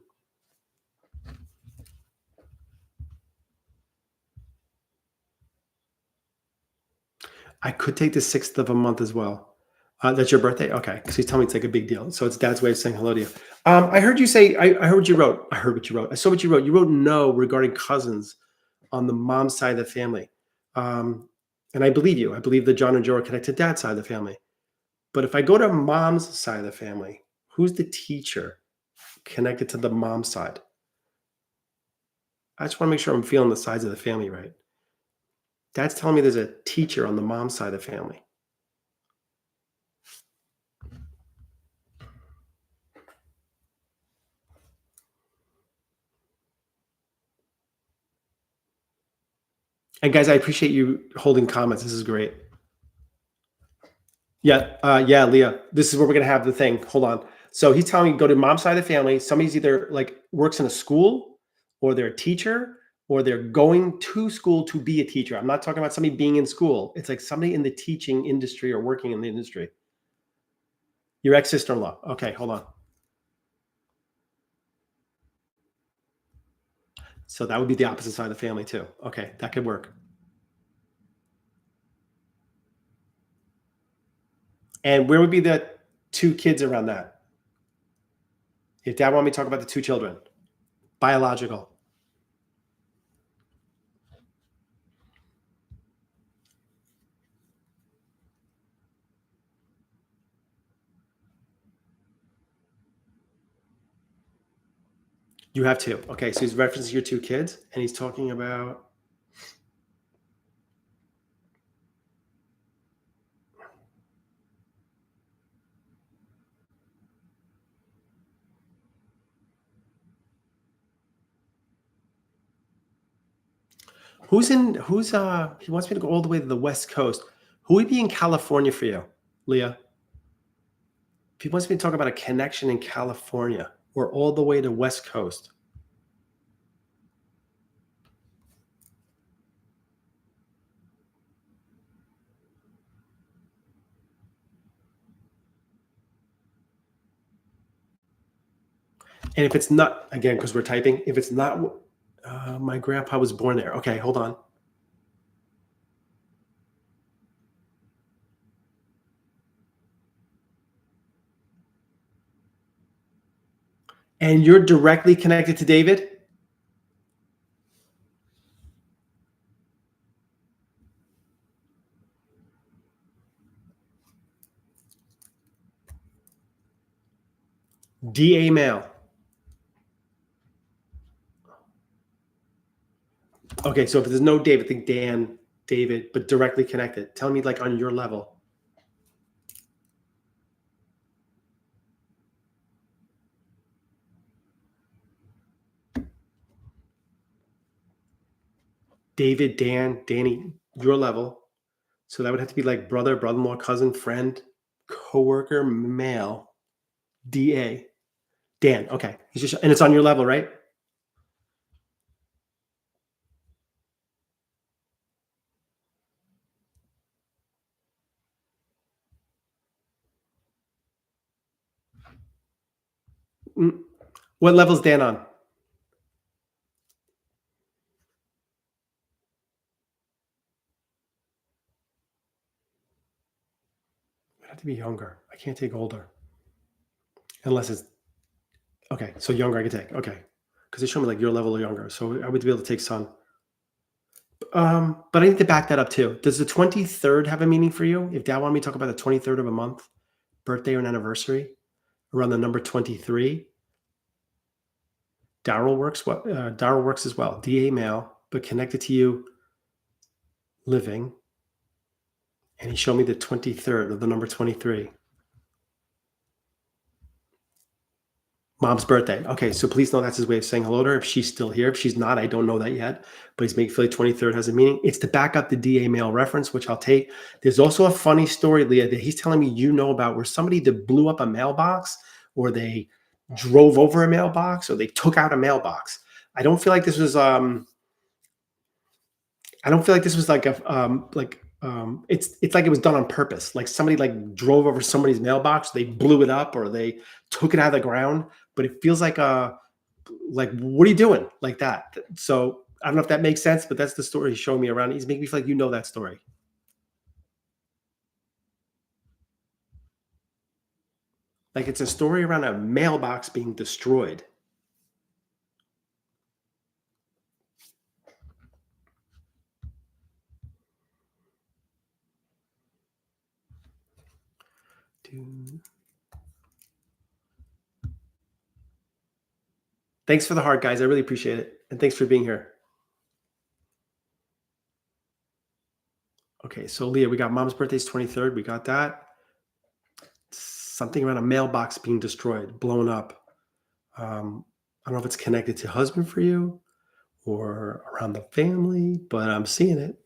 I could take the 6th of a month as well. That's your birthday? Okay. Because he's telling me it's like a big deal. So it's dad's way of saying hello to you. I heard you say, I heard what you wrote. I heard what you wrote. I saw what you wrote. You wrote no regarding cousins on the mom's side of the family. Um, and I believe you. I believe that John and Joe are connected to dad's side of the family. But if I go to mom's side of the family, who's the teacher connected to the mom's side? I just want to make sure I'm feeling the sides of the family right. Dad's telling me there's a teacher on the mom's side of the family. And guys, I appreciate you holding comments. This is great. Yeah, yeah, Leah. This is where we're gonna have the thing. Hold on. So he's telling me go to mom's side of the family. Somebody's either like works in a school, or they're a teacher, or they're going to school to be a teacher. I'm not talking about somebody being in school. It's like somebody in the teaching industry or working in the industry. Your ex sister in law. Okay, hold on. So that would be the opposite side of the family too. Okay, that could work. And where would be the two kids around that? If dad want me to talk about the two children, biological. You have two. Okay, so he's referencing your two kids, and he's talking about he wants me to go all the way to the West Coast. Who would be in California for you, Leah? If he wants me to talk about a connection in California or all the way to West Coast. And if it's not, again, because we're typing, if it's not, my grandpa was born there. Okay, hold on. And you're directly connected to David? DA male. Okay, so if there's no David, think Dan, David, but directly connected. Tell me like on your level. David, Dan, Danny, your level. So that would have to be like brother, brother-in-law, cousin, friend, coworker, male, DA. Dan. Okay. He's just and it's on your level, right? Mm. What level's Dan on? It'd have to be younger. I can't take older. Unless it's okay. So younger I can take. Okay. Because they show me like your level or younger. So I would be able to take son. But I need to back that up too. Does the 23rd have a meaning for you? If dad wanted me to talk about the 23rd of a month, birthday or an anniversary, around the number 23, Daryl works what Daryl works as well. DA male, but connected to you living. And he showed me the 23rd of the number 23. Mom's birthday. Okay, so please know that's his way of saying hello to her if she's still here. If she's not, I don't know that yet, but he's making feel like 23rd has a meaning. It's to back up the DA mail reference, which I'll take. There's also a funny story, Leah, that he's telling me you know about where somebody that blew up a mailbox or they drove over a mailbox or they took out a mailbox. I don't feel like this was I don't feel like this was like a it's like it was done on purpose. Like somebody like drove over somebody's mailbox, they blew it up or they took it out of the ground. But it feels like a like what are you doing like that? So I don't know if that makes sense, but that's the story he's showing me around. He's making me feel like you know that story. Like it's a story around a mailbox being destroyed. Dude. Thanks for the heart, guys. I really appreciate it. And thanks for being here. Okay, so Leah, we got mom's birthday's 23rd. We got that. Something around a mailbox being destroyed, blown up. I don't know if it's connected to husband for you or around the family, but I'm seeing it.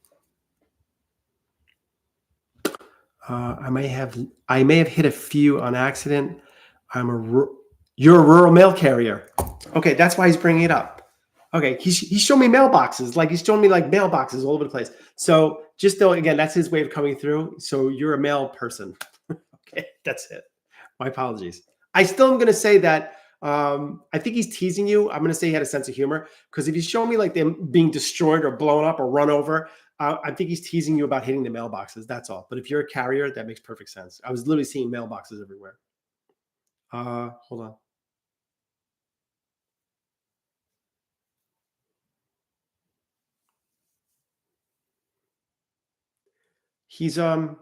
I may have hit a few on accident. You're a rural mail carrier. Okay, that's why he's bringing it up. Okay, he's showing me mailboxes, like he's showing me like mailboxes all over the place. So just though, again, that's his way of coming through. So you're a mail person. Okay, that's it. My apologies. I still am going to say that I think he's teasing you. I'm going to say he had a sense of humor because if he's showing me like them being destroyed or blown up or run over, I think he's teasing you about hitting the mailboxes. That's all. But if you're a carrier, that makes perfect sense. I was literally seeing mailboxes everywhere. Hold on. He's I'm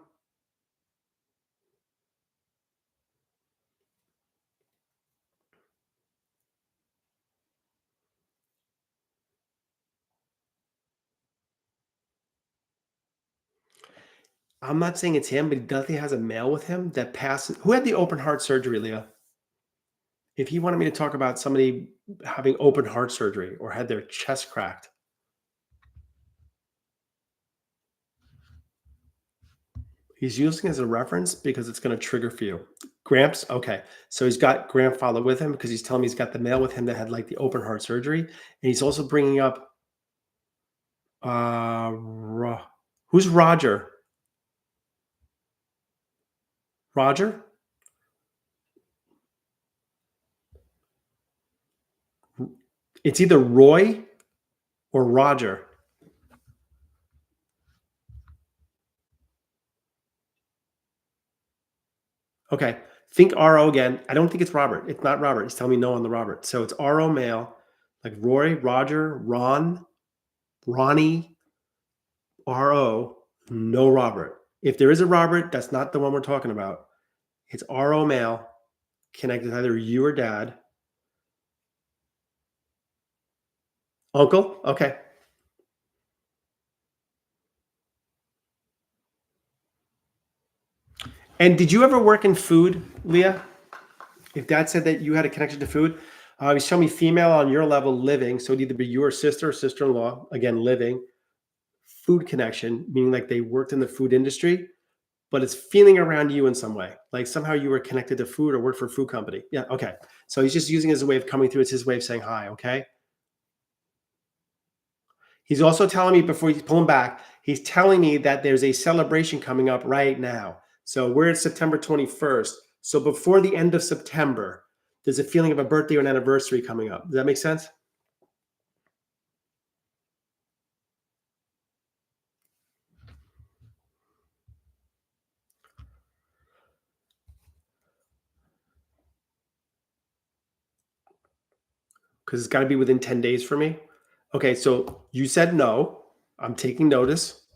not saying it's him, but he definitely has a male with him that passes. Who had the open heart surgery, Leah? If he wanted me to talk about somebody having open heart surgery or had their chest cracked, he's using it as a reference because it's going to trigger for you. Gramps, okay. So he's got grandfather with him because he's telling me he's got the male with him that had like the open heart surgery, and he's also bringing up who's Roger? Roger? It's either Roy or Roger. Okay. Think RO again. I don't think it's Robert. It's not Robert. He's telling me no on the Robert. So it's RO male, like Roy, Roger, Ron, Ronnie, RO, no Robert. If there is a Robert, that's not the one we're talking about. It's RO male, connected to either you or dad. Uncle? Okay. And did you ever work in food, Leah? If dad said that you had a connection to food, he's showing me female on your level living. So it'd either be you or sister or sister-in-law, again, living. Food connection, meaning like they worked in the food industry, but it's feeling around you in some way. Like somehow you were connected to food or worked for a food company. Yeah, okay. So he's just using it as a way of coming through. It's his way of saying hi, okay? He's also telling me before he's pulling back, he's telling me that there's a celebration coming up right now. So we're at September 21st. So before the end of September, there's a feeling of a birthday or an anniversary coming up. Does that make sense? Because it's got to be within 10 days for me. Okay, so you said no. I'm taking notice.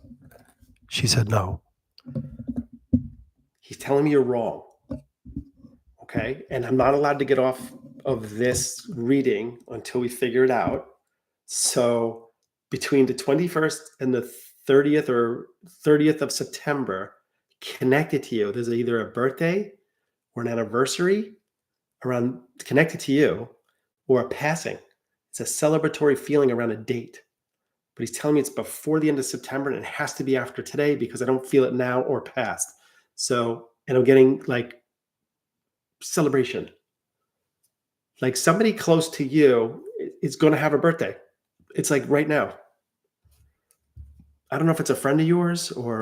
She said no. He's telling me you're wrong. Okay. And I'm not allowed to get off of this reading until we figure it out. So between the 21st and the 30th or 30th of September, connected to you, there's either a birthday or an anniversary around connected to you or a passing. It's a celebratory feeling around a date. But he's telling me it's before the end of September and it has to be after today because I don't feel it now or past. So, and I'm getting like celebration. Like somebody close to you is going to have a birthday. It's like right now. I don't know if it's a friend of yours or,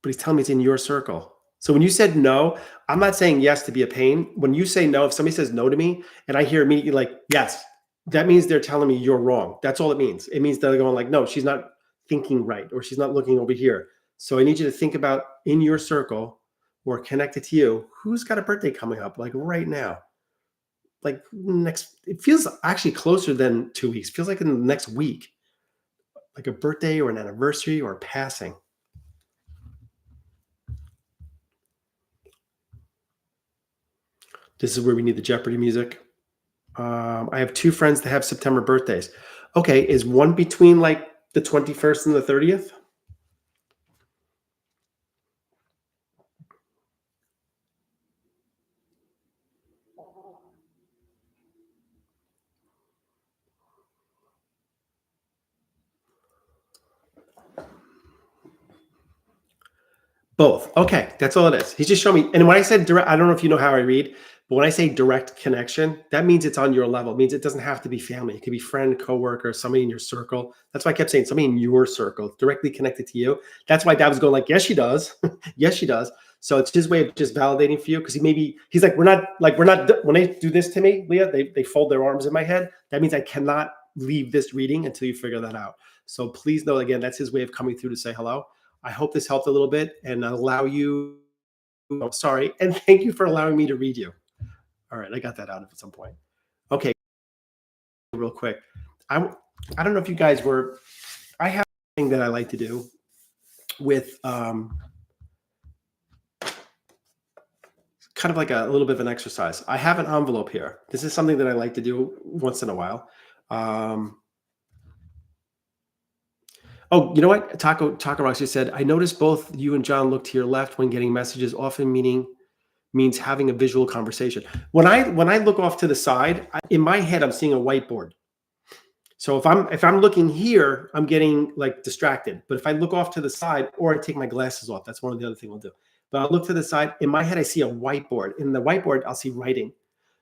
but he's telling me it's in your circle. So when you said no, I'm not saying yes to be a pain. When you say no, if somebody says no to me and I hear immediately like, yes, that means they're telling me you're wrong. That's all it means. It means they're going like, no, she's not thinking right or she's not looking over here. So I need you to think about in your circle or connected to you, who's got a birthday coming up like right now? Like next, it feels actually closer than 2 weeks. It feels like in the next week, like a birthday or an anniversary or a passing. This is where we need the Jeopardy music. I have two friends that have September birthdays. Okay, is one between like the 21st and the 30th? Both. Okay, that's all it is. He's just showing me. And when I said direct, I don't know if you know how I read, but when I say direct connection, that means it's on your level. It means it doesn't have to be family. It could be friend, coworker, somebody in your circle. That's why I kept saying somebody in your circle, directly connected to you. That's why Dad was going like, yes, she does. Yes, she does. So it's his way of just validating for you because he's like, when they do this to me, Leah, they fold their arms in my head. That means I cannot leave this reading until you figure that out. So please know again, that's his way of coming through to say hello. I hope this helped a little bit and allow you. Oh, sorry. And thank you for allowing me to read you. All right. I got that out at some point. Okay. Real quick. I don't know if you guys were, I have a thing that I like to do with kind of like a little bit of an exercise. I have an envelope here. This is something that I like to do once in a while. Oh, you know what? Taco Rocks just said, I noticed both you and John look to your left when getting messages, often means having a visual conversation. When I look off to the side, in my head, I'm seeing a whiteboard. So if I'm looking here, I'm getting like distracted. But if I look off to the side or I take my glasses off, that's one of the other things I'll do. But I'll look to the side. In my head, I see a whiteboard. In the whiteboard, I'll see writing.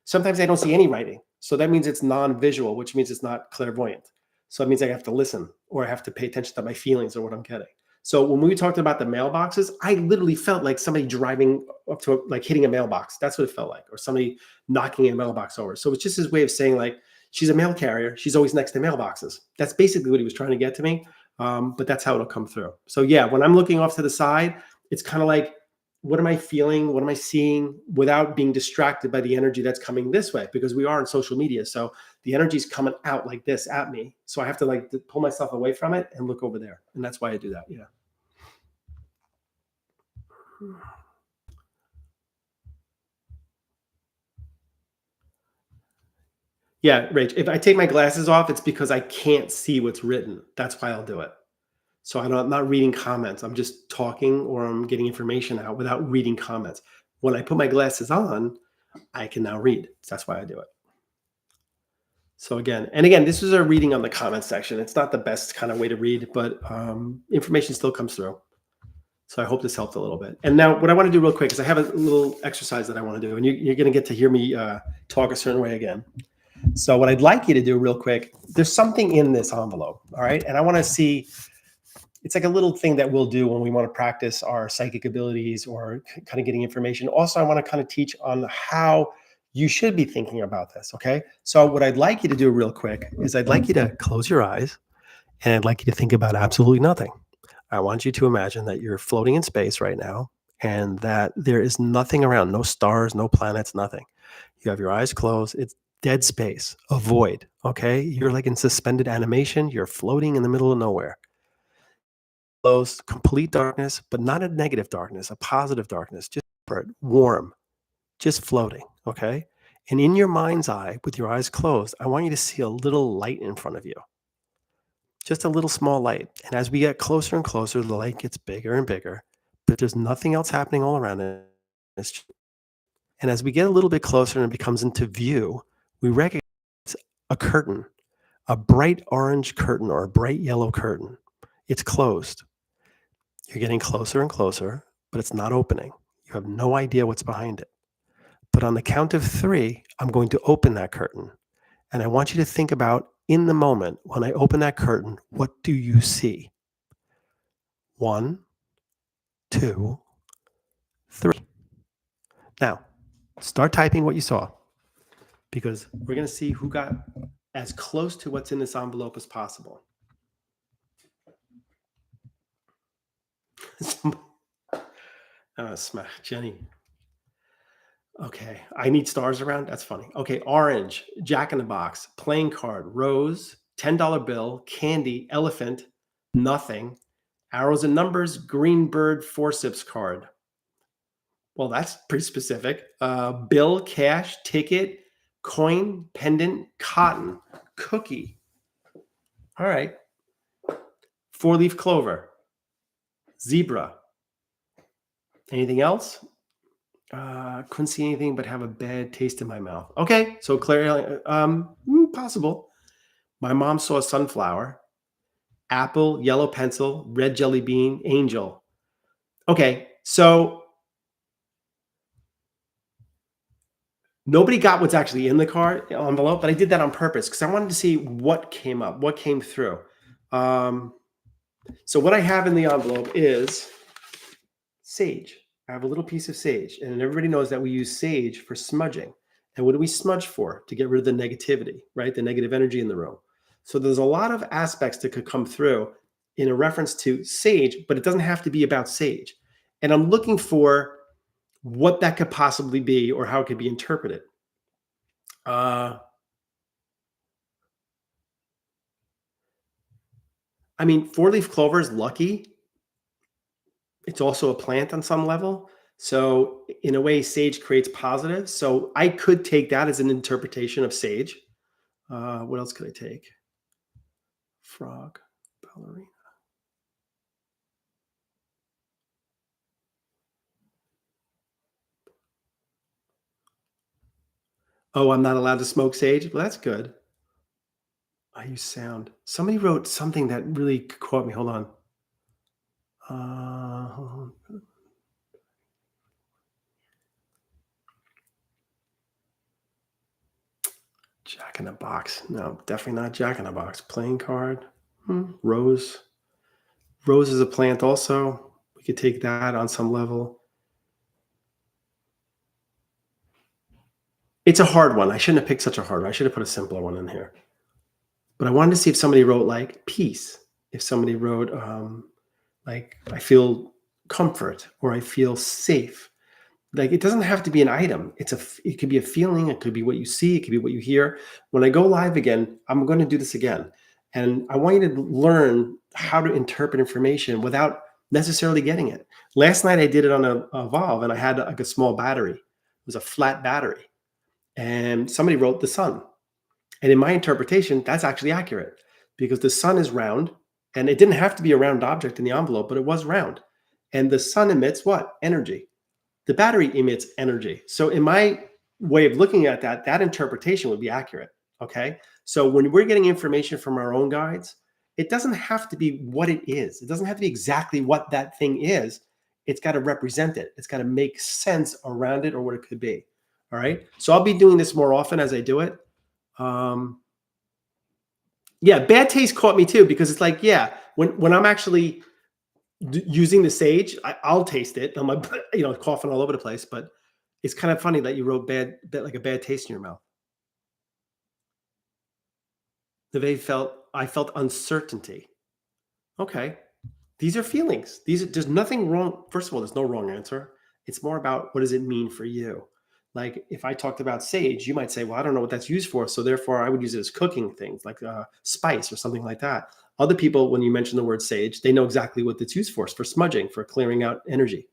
Sometimes I don't see any writing. So that means it's non-visual, which means it's not clairvoyant. So it means I have to listen or I have to pay attention to my feelings or what I'm getting. So when we talked about the mailboxes, I literally felt like somebody driving up to like hitting a mailbox. That's what it felt like, or somebody knocking a mailbox over. So it's just his way of saying like, She's a mail carrier. She's always next to mailboxes. That's basically what he was trying to get to me. But that's how it'll come through. So yeah, when I'm looking off to the side, it's kind of like, what am I feeling? What am I seeing without being distracted by the energy that's coming this way? Because we are on social media. So the energy is coming out like this at me. So I have to like pull myself away from it and look over there. And that's why I do that. Yeah. Yeah, Rach, if I take my glasses off, it's because I can't see what's written. That's why I'll do it. So I'm not reading comments. I'm just talking or I'm getting information out without reading comments. When I put my glasses on, I can now read. That's why I do it. So again, this is a reading on the comment section. It's not the best kind of way to read, but information still comes through. So I hope this helped a little bit. And now what I want to do real quick is I have a little exercise that I want to do, and you're going to get to hear me talk a certain way again. So what I'd like you to do real quick, there's something in this envelope, all right? And I want to see, it's like a little thing that we'll do when we want to practice our psychic abilities or kind of getting information. Also, I want to kind of teach on how you should be thinking about this, okay? So what I'd like you to do real quick is I'd like you to close your eyes and I'd like you to think about absolutely nothing. I want you to imagine that you're floating in space right now and that there is nothing around, no stars, no planets, nothing. You have your eyes closed. It's dead space, a void, okay? You're like in suspended animation. You're floating in the middle of nowhere. Closed, complete darkness, but not a negative darkness, a positive darkness, just warm, just floating, okay? And in your mind's eye, with your eyes closed, I want you to see a little light in front of you, just a little small light. And as we get closer and closer, the light gets bigger and bigger, but there's nothing else happening all around it. And as we get a little bit closer and it becomes into view, we recognize a curtain, a bright orange curtain or a bright yellow curtain. It's closed. You're getting closer and closer, but it's not opening. You have no idea what's behind it. But on the count of 3, I'm going to open that curtain. And I want you to think about, in the moment, when I open that curtain, what do you see? 1, 2, 3. Now, start typing what you saw, because we're going to see who got as close to what's in this envelope as possible. Smack, Jenny. Okay, I need stars around. That's funny. Okay, orange, Jack in the Box, playing card, rose, $10 bill, candy, elephant, nothing, arrows and numbers, green bird, forceps card. Well, that's pretty specific. Bill, cash, ticket, coin, pendant, cotton, cookie. All right. 4-leaf clover, zebra. Anything else? Couldn't see anything but have a bad taste in my mouth. Okay, so clearly, possible. My mom saw a sunflower, apple, yellow pencil, red jelly bean, angel. Okay, so nobody got what's actually in the card envelope, but I did that on purpose because I wanted to see what came up, what came through. So what I have in the envelope is sage. I have a little piece of sage, and everybody knows that we use sage for smudging. And what do we smudge for? To get rid of the negativity, right? The negative energy in the room. So there's a lot of aspects that could come through in a reference to sage, but it doesn't have to be about sage. And I'm looking for what that could possibly be or how it could be interpreted. I mean, 4-leaf clover is lucky. It's also a plant on some level. So in a way, sage creates positive. So I could take that as an interpretation of sage. What else could I take? Frog, ballerina. Oh, I'm not allowed to smoke sage? Well, that's good. I use sound. Somebody wrote something that really caught me. Hold on. Jack in the Box. No, definitely not Jack in the Box. Playing card. Rose. Rose is a plant also. We could take that on some level. It's a hard one. I shouldn't have picked such a hard one. I should have put a simpler one in here. But I wanted to see if somebody wrote like peace, if somebody wrote like I feel comfort or I feel safe. Like it doesn't have to be an item. It could be a feeling, it could be what you see, it could be what you hear. When I go live again, I'm going to do this again. And I want you to learn how to interpret information without necessarily getting it. Last night I did it on a Valve and I had like a small battery. It was a flat battery. And somebody wrote the sun. And in my interpretation, that's actually accurate because the sun is round and it didn't have to be a round object in the envelope, but it was round. And the sun emits what? Energy. The battery emits energy. So in my way of looking at that, that interpretation would be accurate. Okay. So when we're getting information from our own guides, it doesn't have to be what it is. It doesn't have to be exactly what that thing is. It's got to represent it. It's got to make sense around it or what it could be. All right. So I'll be doing this more often as I do it. Yeah, bad taste caught me too, because it's like, yeah, when I'm actually using the sage, I'll taste it. I'm like, coughing all over the place, but it's kind of funny that you wrote like a bad taste in your mouth. I felt uncertainty. Okay. These are feelings. There's nothing wrong. First of all, there's no wrong answer. It's more about what does it mean for you? Like if I talked about sage, you might say, well, I don't know what that's used for. So therefore I would use it as cooking things like spice or something like that. Other people, when you mention the word sage, they know exactly what it's used for. It's for smudging, for clearing out energy.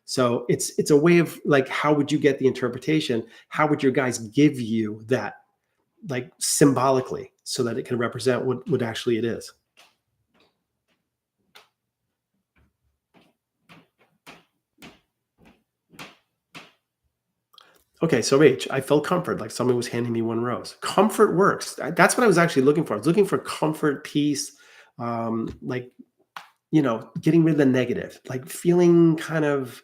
So it's a way of like, how would you get the interpretation? How would your guys give you that like symbolically so that it can represent what actually it is? Okay, so Rach, I felt comfort, like someone was handing me one rose. Comfort works. That's what I was actually looking for. I was looking for comfort, peace, like, getting rid of the negative, like feeling kind of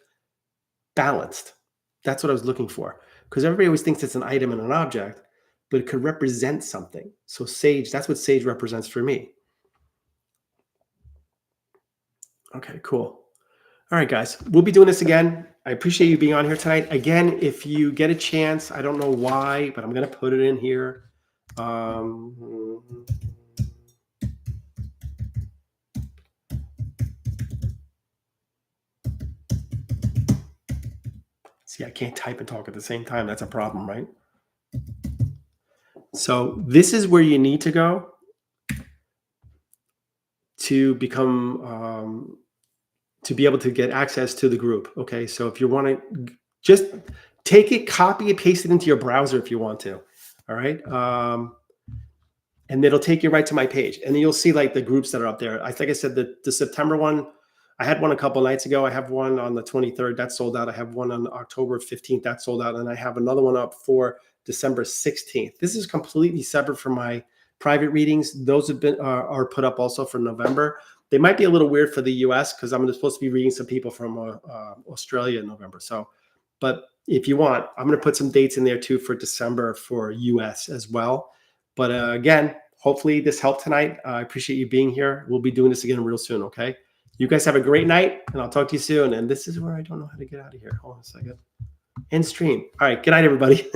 balanced. That's what I was looking for. Because everybody always thinks it's an item and an object, but it could represent something. So sage, that's what sage represents for me. Okay, cool. All right, guys, we'll be doing this again. I appreciate you being on here tonight. Again, if you get a chance, I don't know why, but I'm going to put it in here. See, I can't type and talk at the same time. That's a problem, right? So this is where you need to go to become to be able to get access to the group. Okay, so if you want to just take it, copy it, paste it into your browser if you want to. All right. And it'll take you right to my page. And then you'll see like the groups that are up there. I think I said the September one, I had one a couple nights ago. I have one on the 23rd that sold out. I have one on October 15th that sold out. And I have another one up for December 16th. This is completely separate from my private readings. Those have been are put up also for November. They might be a little weird for the US because I'm supposed to be reading some people from Australia in November. So, but if you want, I'm going to put some dates in there too for December for US as well. But again, hopefully this helped tonight. I appreciate you being here. We'll be doing this again real soon. Okay. You guys have a great night and I'll talk to you soon. And this is where I don't know how to get out of here. Hold on a second. End stream. All right. Good night, everybody.